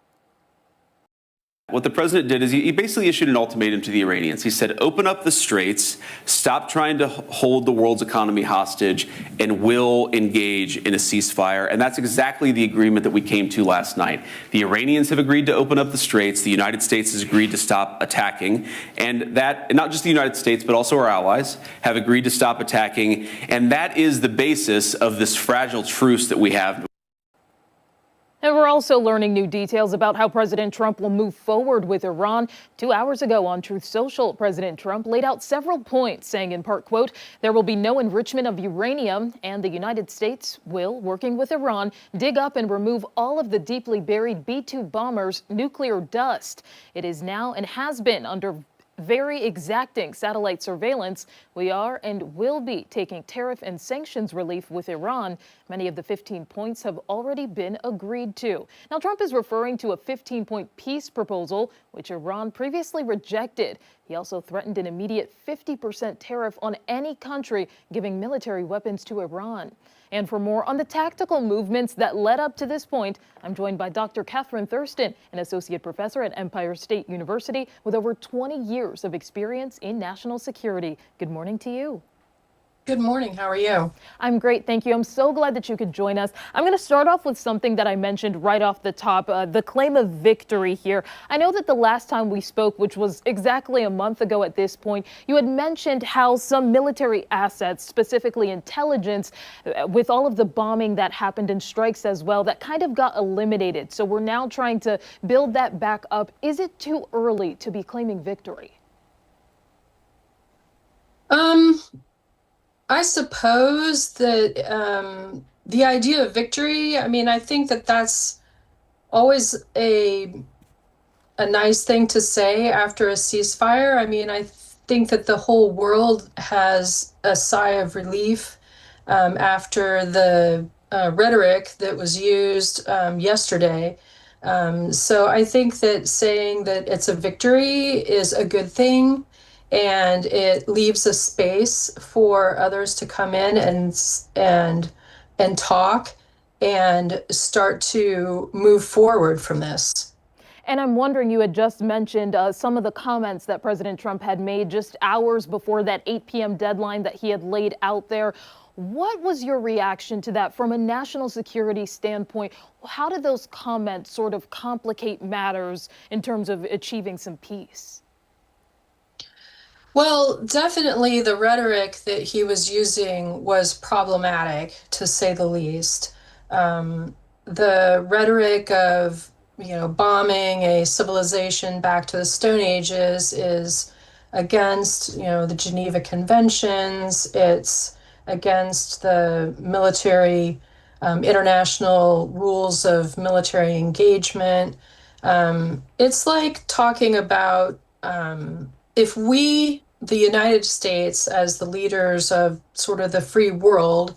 N: What the president did is he basically issued an ultimatum to the Iranians. He said, open up the straits, stop trying to hold the world's economy hostage, and we'll engage in a ceasefire. And that's exactly the agreement that we came to last night. The Iranians have agreed to open up the straits. The United States has agreed to stop attacking. And that, not just the United States, but also our allies have agreed to stop attacking. And that is the basis of this fragile truce that we have.
C: And we're also learning new details about how President Trump will move forward with Iran. 2 hours ago on Truth Social, President Trump laid out several points, saying in part, quote, there will be no enrichment of uranium, and the United States will, working with Iran, dig up and remove all of the deeply buried B-2 bombers' nuclear dust. It is now and has been under very exacting satellite surveillance. We are and will be taking tariff and sanctions relief with Iran. Many of the 15 points have already been agreed to. Now, Trump is referring to a 15-point peace proposal, which Iran previously rejected. He also threatened an immediate 50% tariff on any country giving military weapons to Iran. And for more on the tactical movements that led up to this point, I'm joined by Dr. Catherine Thurston, an associate professor at Empire State University with over 20 years of experience in national security. Good morning to you.
O: Good morning. How are you?
C: I'm great, thank you. I'm so glad that you could join us. I'm going to start off with something that I mentioned right off the top, the claim of victory here. I know that the last time we spoke, which was exactly a month ago at this point, you had mentioned how some military assets, specifically intelligence, with all of the bombing that happened and strikes as well, that kind of got eliminated. So we're now trying to build that back up. Is it too early to be claiming victory?
O: I suppose that the idea of victory, I mean, I think that that's always a nice thing to say after a ceasefire. I mean, I think that the whole world has a sigh of relief after the rhetoric that was used yesterday. So I think that saying that it's a victory is a good thing. And it leaves a space for others to come in and talk and start to move forward from this.
C: And I'm wondering, you had just mentioned some of the comments that President Trump had made just hours before that 8 p.m. deadline that he had laid out there. What was your reaction to that from a national security standpoint? How did those comments sort of complicate matters in terms of achieving some peace?
O: Well, definitely the rhetoric that he was using was problematic, to say the least. The rhetoric of, bombing a civilization back to the Stone Ages is against, the Geneva Conventions. It's against the military, international rules of military engagement. It's like talking about if we, the United States, as the leaders of sort of the free world,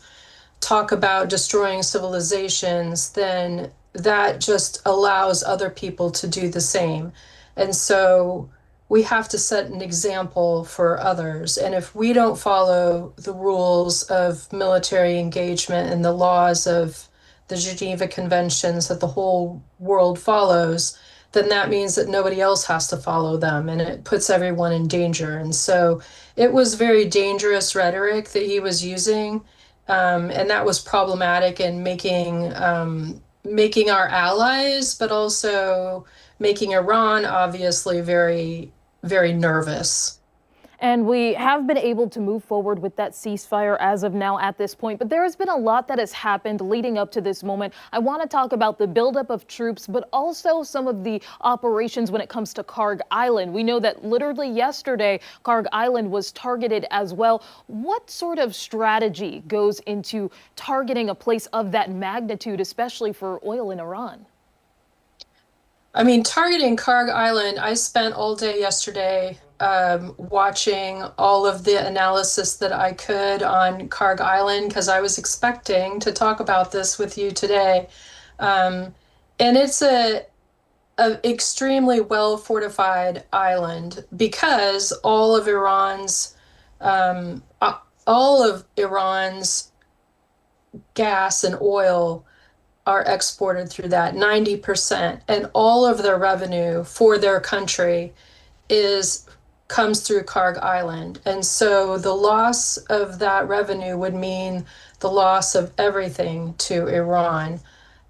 O: talk about destroying civilizations, then that just allows other people to do the same. And so we have to set an example for others. And if we don't follow the rules of military engagement and the laws of the Geneva Conventions that the whole world follows, then that means that nobody else has to follow them, and it puts everyone in danger. And so it was very dangerous rhetoric that he was using, and that was problematic in making our allies, but also making Iran obviously very, very nervous.
C: And we have been able to move forward with that ceasefire as of now at this point. But there has been a lot that has happened leading up to this moment. I want to talk about the buildup of troops, but also some of the operations when it comes to Karg Island. We know that literally yesterday, Karg Island was targeted as well. What sort of strategy goes into targeting a place of that magnitude, especially for oil in Iran?
O: I mean, targeting Karg Island, I spent all day yesterday watching all of the analysis that I could on Karg Island because I was expecting to talk about this with you today. And it's a extremely well fortified island because all of Iran's gas and oil are exported through that 90%, and all of their revenue for their country is comes through Karg Island. And so the loss of that revenue would mean the loss of everything to Iran.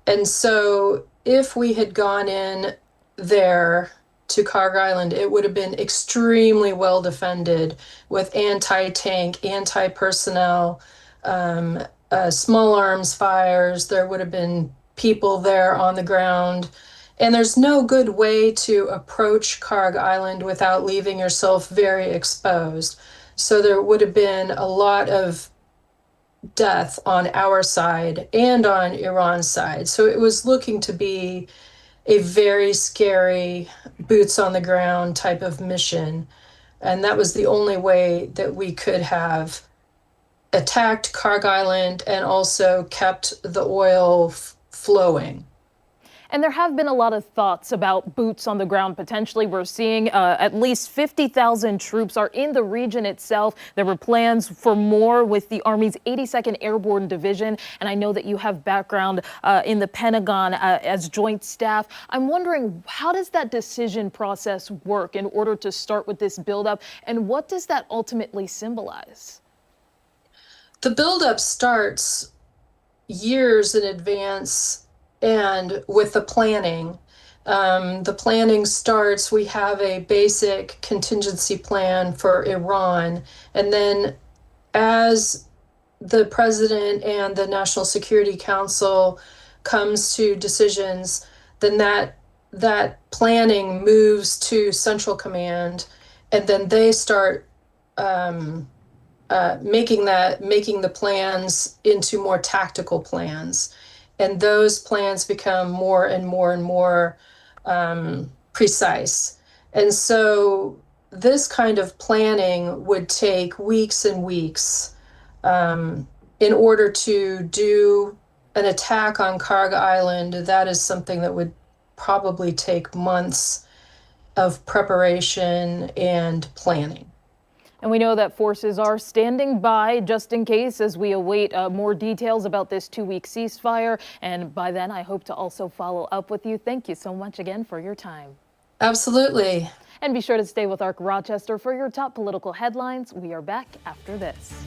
O: And so if we had gone in there to Karg Island, it would have been extremely well defended with anti-tank, anti-personnel, small arms fires. There would have been people there on the ground. And there's no good way to approach Karg Island without leaving yourself very exposed. So there would have been a lot of death on our side and on Iran's side. So it was looking to be a very scary boots on the ground type of mission. And that was the only way that we could have attacked Karg Island and also kept the oil flowing.
C: And there have been a lot of thoughts about boots on the ground. Potentially, we're seeing at least 50,000 troops are in the region itself. There were plans for more with the Army's 82nd Airborne Division. And I know that you have background in the Pentagon as joint staff. I'm wondering, how does that decision process work in order to start with this buildup? And what does that ultimately symbolize?
O: The buildup starts years in advance and with the planning. The planning starts, we have a basic contingency plan for Iran. And then as the president and the National Security Council comes to decisions, then that planning moves to Central Command, and then they start making the plans into more tactical plans, and those plans become more and more and more precise. And so this kind of planning would take weeks and weeks in order to do an attack on Karg Island. That is something that would probably take months of preparation and planning.
C: And we know that forces are standing by just in case as we await more details about this 2-week ceasefire. And by then, I hope to also follow up with you. Thank you so much again for your time.
O: Absolutely.
C: And be sure to stay with ARC Rochester for your top political headlines. We are back after this.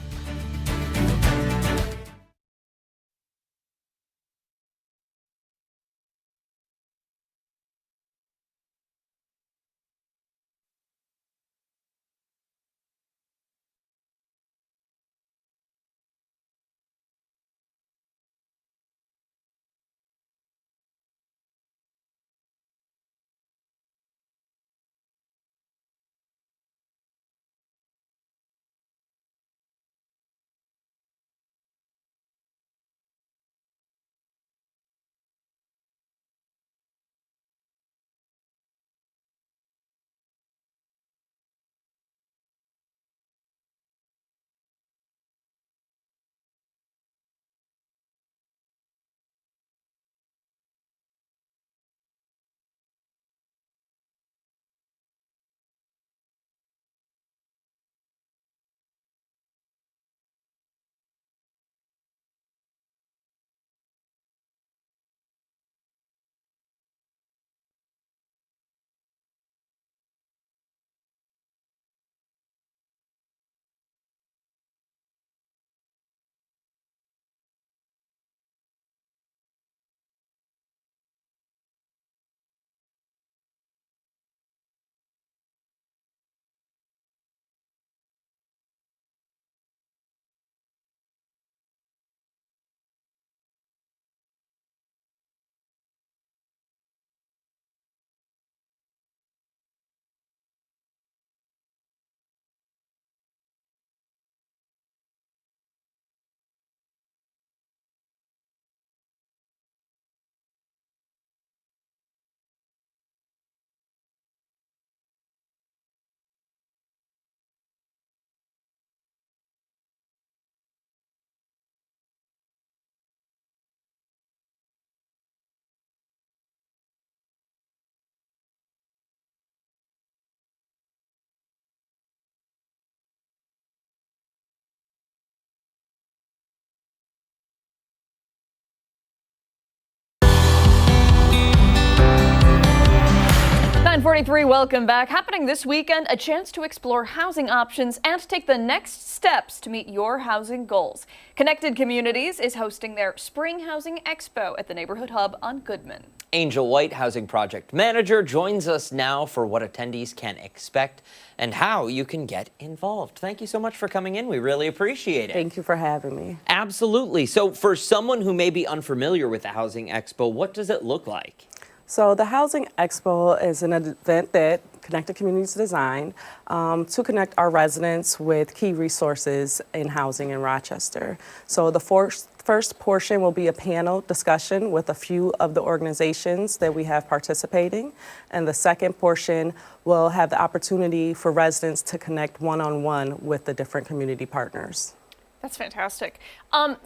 A: 9:43, welcome back. Happening this weekend, a chance to explore housing options and take the next steps to meet your housing goals. Connected Communities is hosting their Spring Housing Expo at the Neighborhood Hub on Goodman.
B: Angel White, Housing Project Manager, joins us now for what attendees can expect and how you can get involved. Thank you so much for coming in. We really appreciate it.
P: Thank you for having me.
B: Absolutely. So for someone who may be unfamiliar with the Housing Expo, what does it look like?
P: So the Housing Expo is an event that Connected Communities designed to connect our residents with key resources in housing in Rochester. So the first portion will be a panel discussion with a few of the organizations that we have participating. And the second portion will have the opportunity for residents to connect one-on-one with the different community partners.
A: That's fantastic.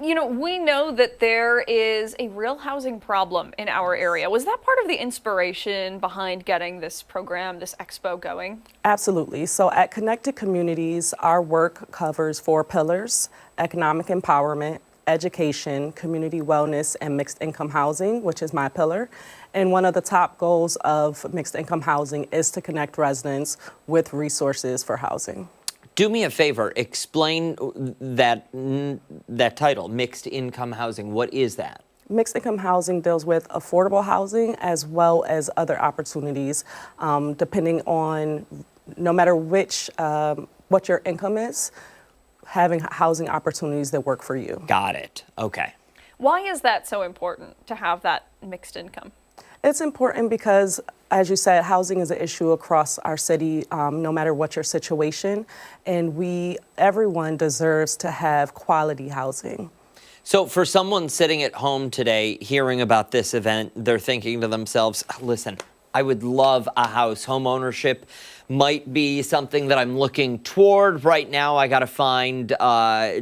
A: We know that there is a real housing problem in our area. Was that part of the inspiration behind getting this program, this expo going?
P: Absolutely. So at Connected Communities, our work covers 4 pillars: economic empowerment, education, community wellness, and mixed income housing, which is my pillar. And one of the top goals of mixed income housing is to connect residents with resources for housing.
B: Do me a favor, explain that title, mixed income housing. What is that?
P: Mixed income housing deals with affordable housing as well as other opportunities, depending on no matter what your income is, having housing opportunities that work for you.
B: Got it. Okay.
A: Why is that so important to have that mixed income?
P: It's important because, as you said, housing is an issue across our city, no matter what your situation, and everyone deserves to have quality housing.
B: So for someone sitting at home today hearing about this event, they're thinking to themselves, listen, I would love a house. Home ownership might be something that I'm looking toward. Right now, I got to find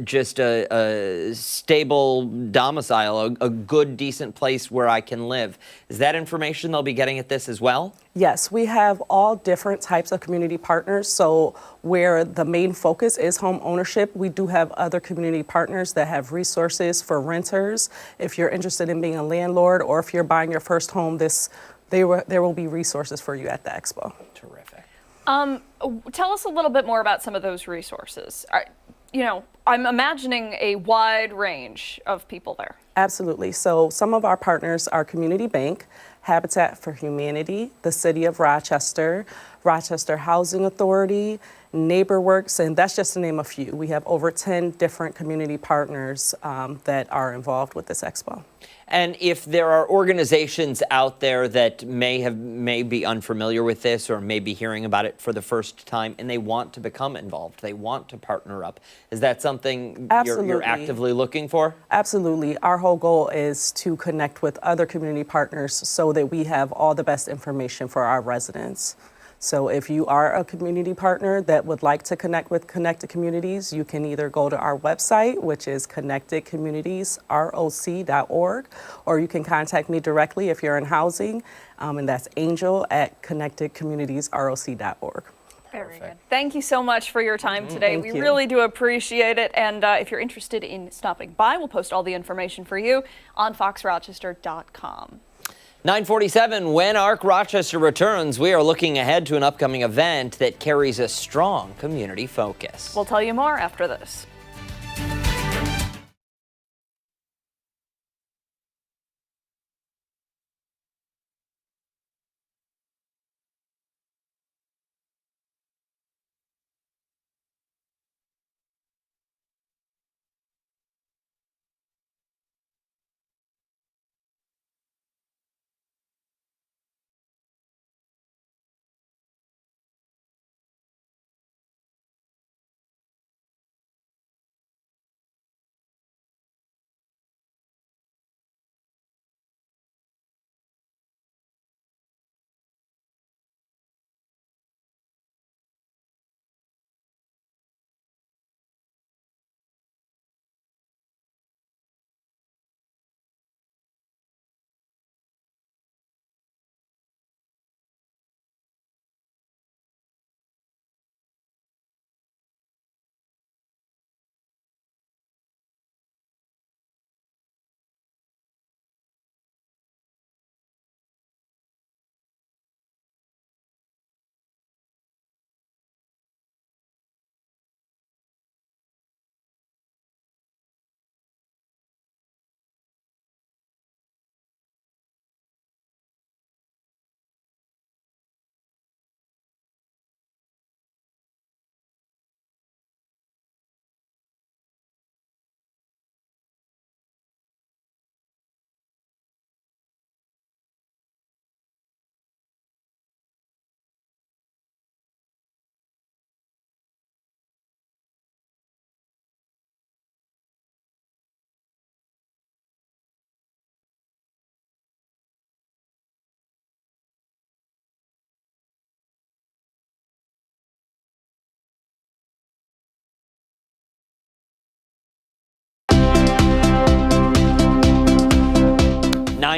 B: just a stable domicile, a good, decent place where I can live. Is that information they'll be getting at this as well?
P: Yes, we have all different types of community partners. So where the main focus is home ownership, we do have other community partners that have resources for renters. If you're interested in being a landlord or if you're buying your first home, there will be resources for you at the expo.
B: Terrific.
A: Tell us a little bit more about some of those resources. I'm imagining a wide range of people there.
P: Absolutely. So some of our partners are Community Bank, Habitat for Humanity, the City of Rochester, Rochester Housing Authority, NeighborWorks, and that's just to name a few. We have over 10 different community partners that are involved with this expo.
B: And if there are organizations out there that may be unfamiliar with this or may be hearing about it for the first time and they want to become involved, they want to partner up, is that something you're actively looking for?
P: Absolutely. Our whole goal is to connect with other community partners so that we have all the best information for our residents. So if you are a community partner that would like to connect with Connected Communities, you can either go to our website, which is connectedcommunitiesroc.org, or you can contact me directly if you're in housing, and that's angel@connectedcommunitiesroc.org.
A: Very good. Thank you so much for your time today.
P: Thank
A: We
P: you.
A: really do appreciate it. And if you're interested in stopping by, we'll post all the information for you on foxrochester.com.
B: 9:47, when ARC Rochester returns, we are looking ahead to an upcoming event that carries a strong community focus.
A: We'll tell you more after this.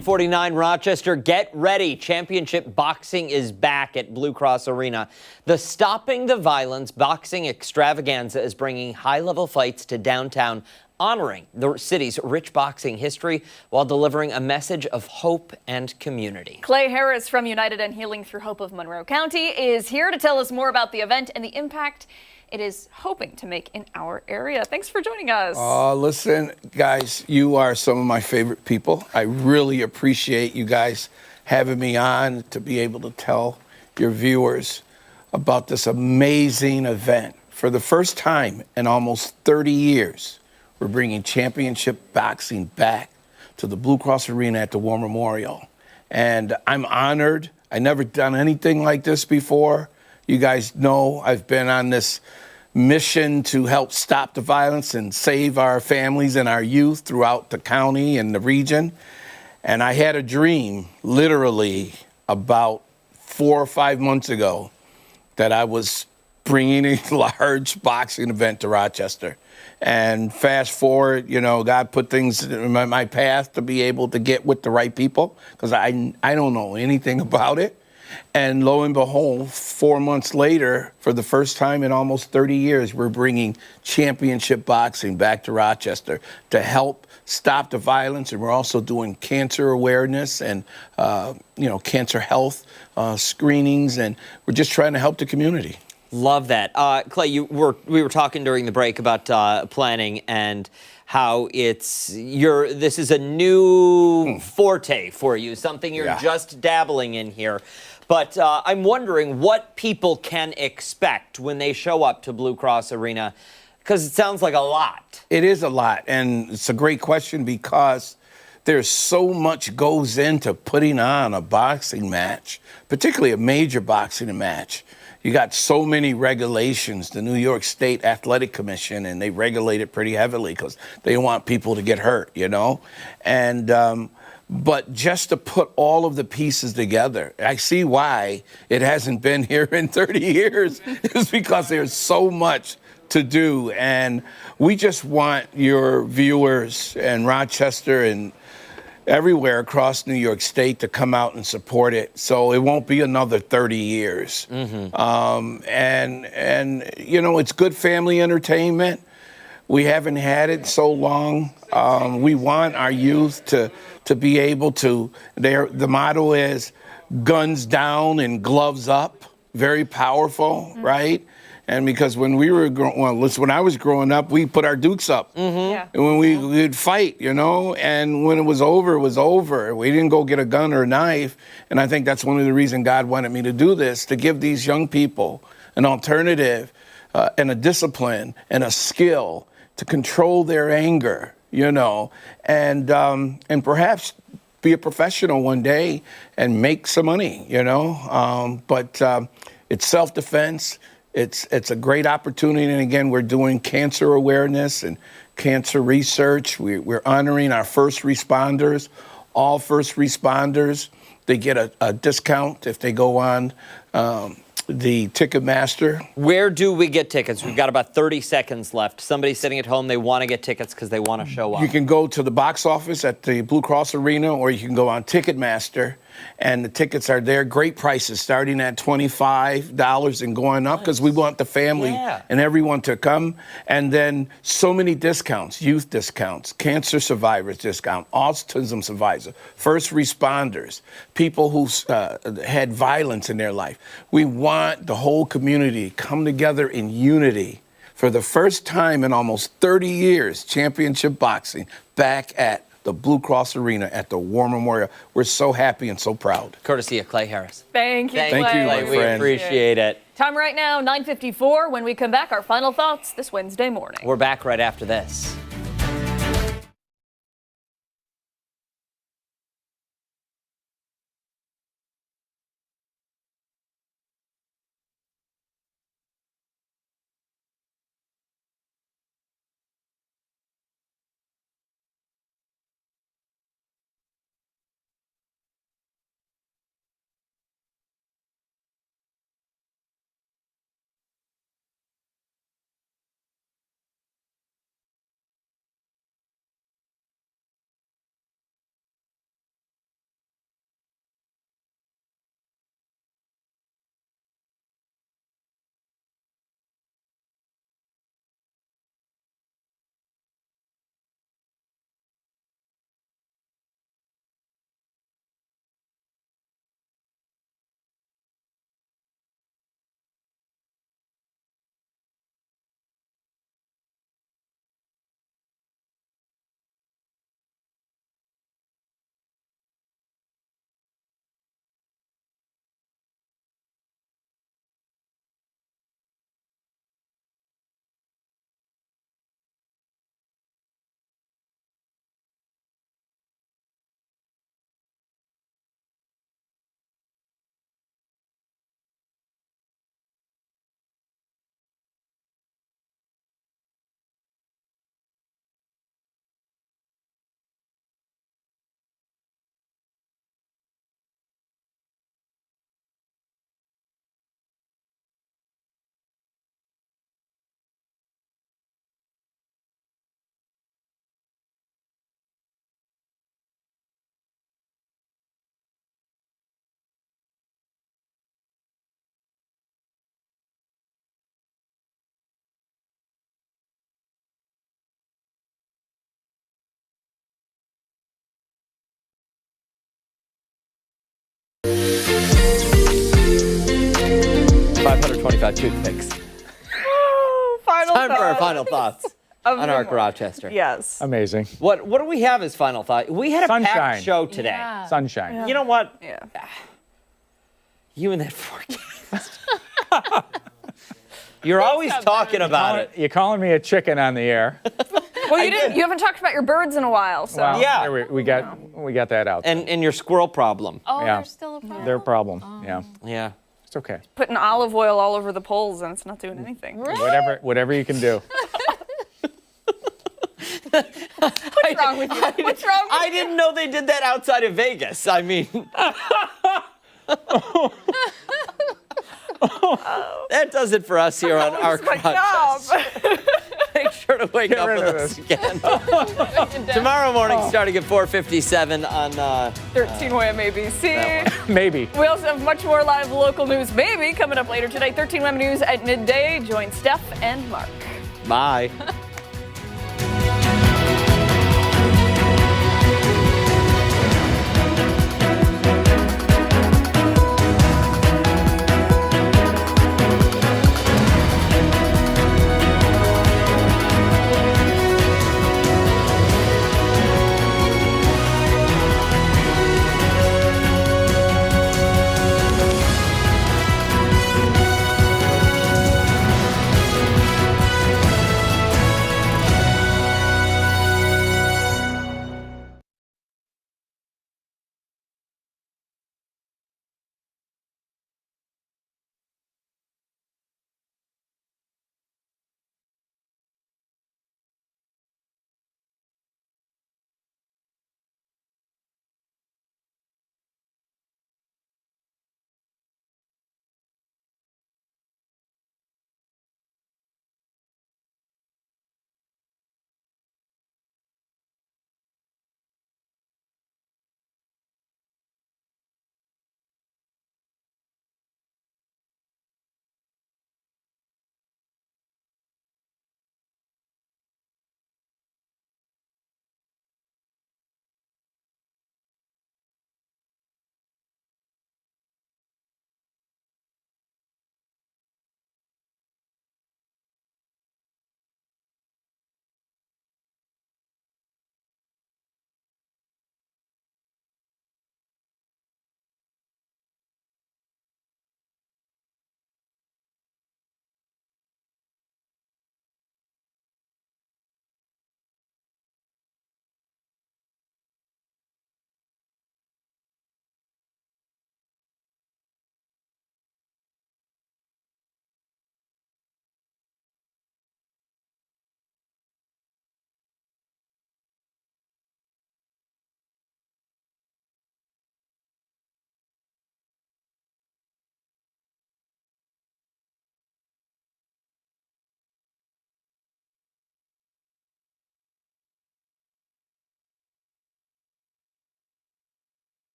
B: 9:49 Rochester, get ready. Championship boxing is back at Blue Cross Arena. The Stopping the Violence boxing extravaganza is bringing high-level fights to downtown, honoring the city's rich boxing history while delivering a message of hope and community.
A: Clay Harris from United and Healing Through Hope of Monroe County is here to tell us more about the event and the impact it is hoping to make in our area. Thanks for joining us.
Q: Listen, guys, you are some of my favorite people. I really appreciate you guys having me on to be able to tell your viewers about this amazing event. For the first time in almost 30 years, we're bringing championship boxing back to the Blue Cross Arena at the War Memorial. And I'm honored. I never done anything like this before. You guys know I've been on this mission to help stop the violence and save our families and our youth throughout the county and the region. And I had a dream literally about 4 or 5 months ago that I was bringing a large boxing event to Rochester. And fast forward, you know, God put things in my path to be able to get with the right people because I don't know anything about it. And lo and behold, 4 months later, for the first time in almost 30 years, we're bringing championship boxing back to Rochester to help stop the violence. And we're also doing cancer awareness and, cancer health screenings. And we're just trying to help the community.
B: Love that. Clay, we were talking during the break about planning and how this is a new forte for you, something you're just dabbling in here. But I'm wondering what people can expect when they show up to Blue Cross Arena, because it sounds like a lot.
Q: It is a lot, and it's a great question because there's so much goes into putting on a boxing match, particularly a major boxing match. You got so many regulations, the New York State Athletic Commission, and they regulate it pretty heavily because they don't want people to get hurt, you know? And but just to put all of the pieces together, I see why it hasn't been here in 30 years. It's because there's so much to do. And we just want your viewers in Rochester and everywhere across New York State to come out and support it. So it won't be another 30 years. And you know, it's good family entertainment. We haven't had it so long. We want our youth to be able to, the motto is guns down and gloves up. Very powerful, right? And because when we were when I was growing up, we put our dukes up. And when we'd fight, you know, and when it was over, it was over. We didn't go get a gun or a knife. And I think that's one of the reasons God wanted me to do this, to give these young people an alternative and a discipline and a skill to control their anger, you know, and perhaps be a professional one day and make some money, you know. But it's self-defense. It's a great opportunity. And again, we're doing cancer awareness and cancer research. We're honoring our first responders. All first responders, they get a discount if they go on the Ticketmaster.
B: Where do we get tickets? We've got about 30 seconds left. Somebody sitting at home, they want to get tickets because they want to show up.
Q: You can go to the box office at the Blue Cross Arena, or you can go on Ticketmaster, and the tickets are there. Great prices, starting at $25 and going up, because we want the family and everyone to come. And then so many discounts, youth discounts, cancer survivors discount, autism survivors, first responders, people who had violence in their life. We want the whole community to come together in unity. For the first time in almost 30 years, championship boxing back at the Blue Cross Arena at the War Memorial. We're so happy and so proud.
B: Courtesy of Clay Harris.
A: Thank you, Clay.
Q: Thank you, my
B: We
Q: friend.
B: appreciate it.
A: Time right now, 9:54. When we come back, our final thoughts this Wednesday morning.
B: We're back right after this. 25 toothpicks.
A: Final
B: Time for our
A: thoughts
B: final thoughts
A: of
B: on
A: the
B: Arc
A: morning.
B: Rochester.
A: Yes.
E: Amazing.
B: What do we have as final thought? We had a
E: Sunshine.
B: packed show today.
C: Yeah.
E: Sunshine.
B: You know what?
A: Yeah.
B: You and that forecast. You're always talking about it.
E: You're calling me a chicken on the air.
A: Well, you haven't talked about your birds in a while, so.
E: Well,
B: Yeah.
E: there we got that out.
B: And your squirrel problem.
C: Oh,
E: Yeah.
C: there's still a problem.
E: Their problem. Yeah.
B: Yeah.
E: It's okay.
A: Putting olive oil all over the poles and it's not doing anything.
E: Whatever you can do.
A: What's wrong with you? What's wrong with
B: I
A: you?
B: didn't know they did that outside of Vegas. I mean, that does it for us here on Arc
A: My job.
B: Rochester. Make sure to wake up with us again. Tomorrow morning, starting at 4:57 on
A: 13 WHAM ABC.
E: Maybe.
A: We also have much more live local news, maybe, coming up later today. 13 WHAM News at midday. Join Steph and Mark.
B: Bye.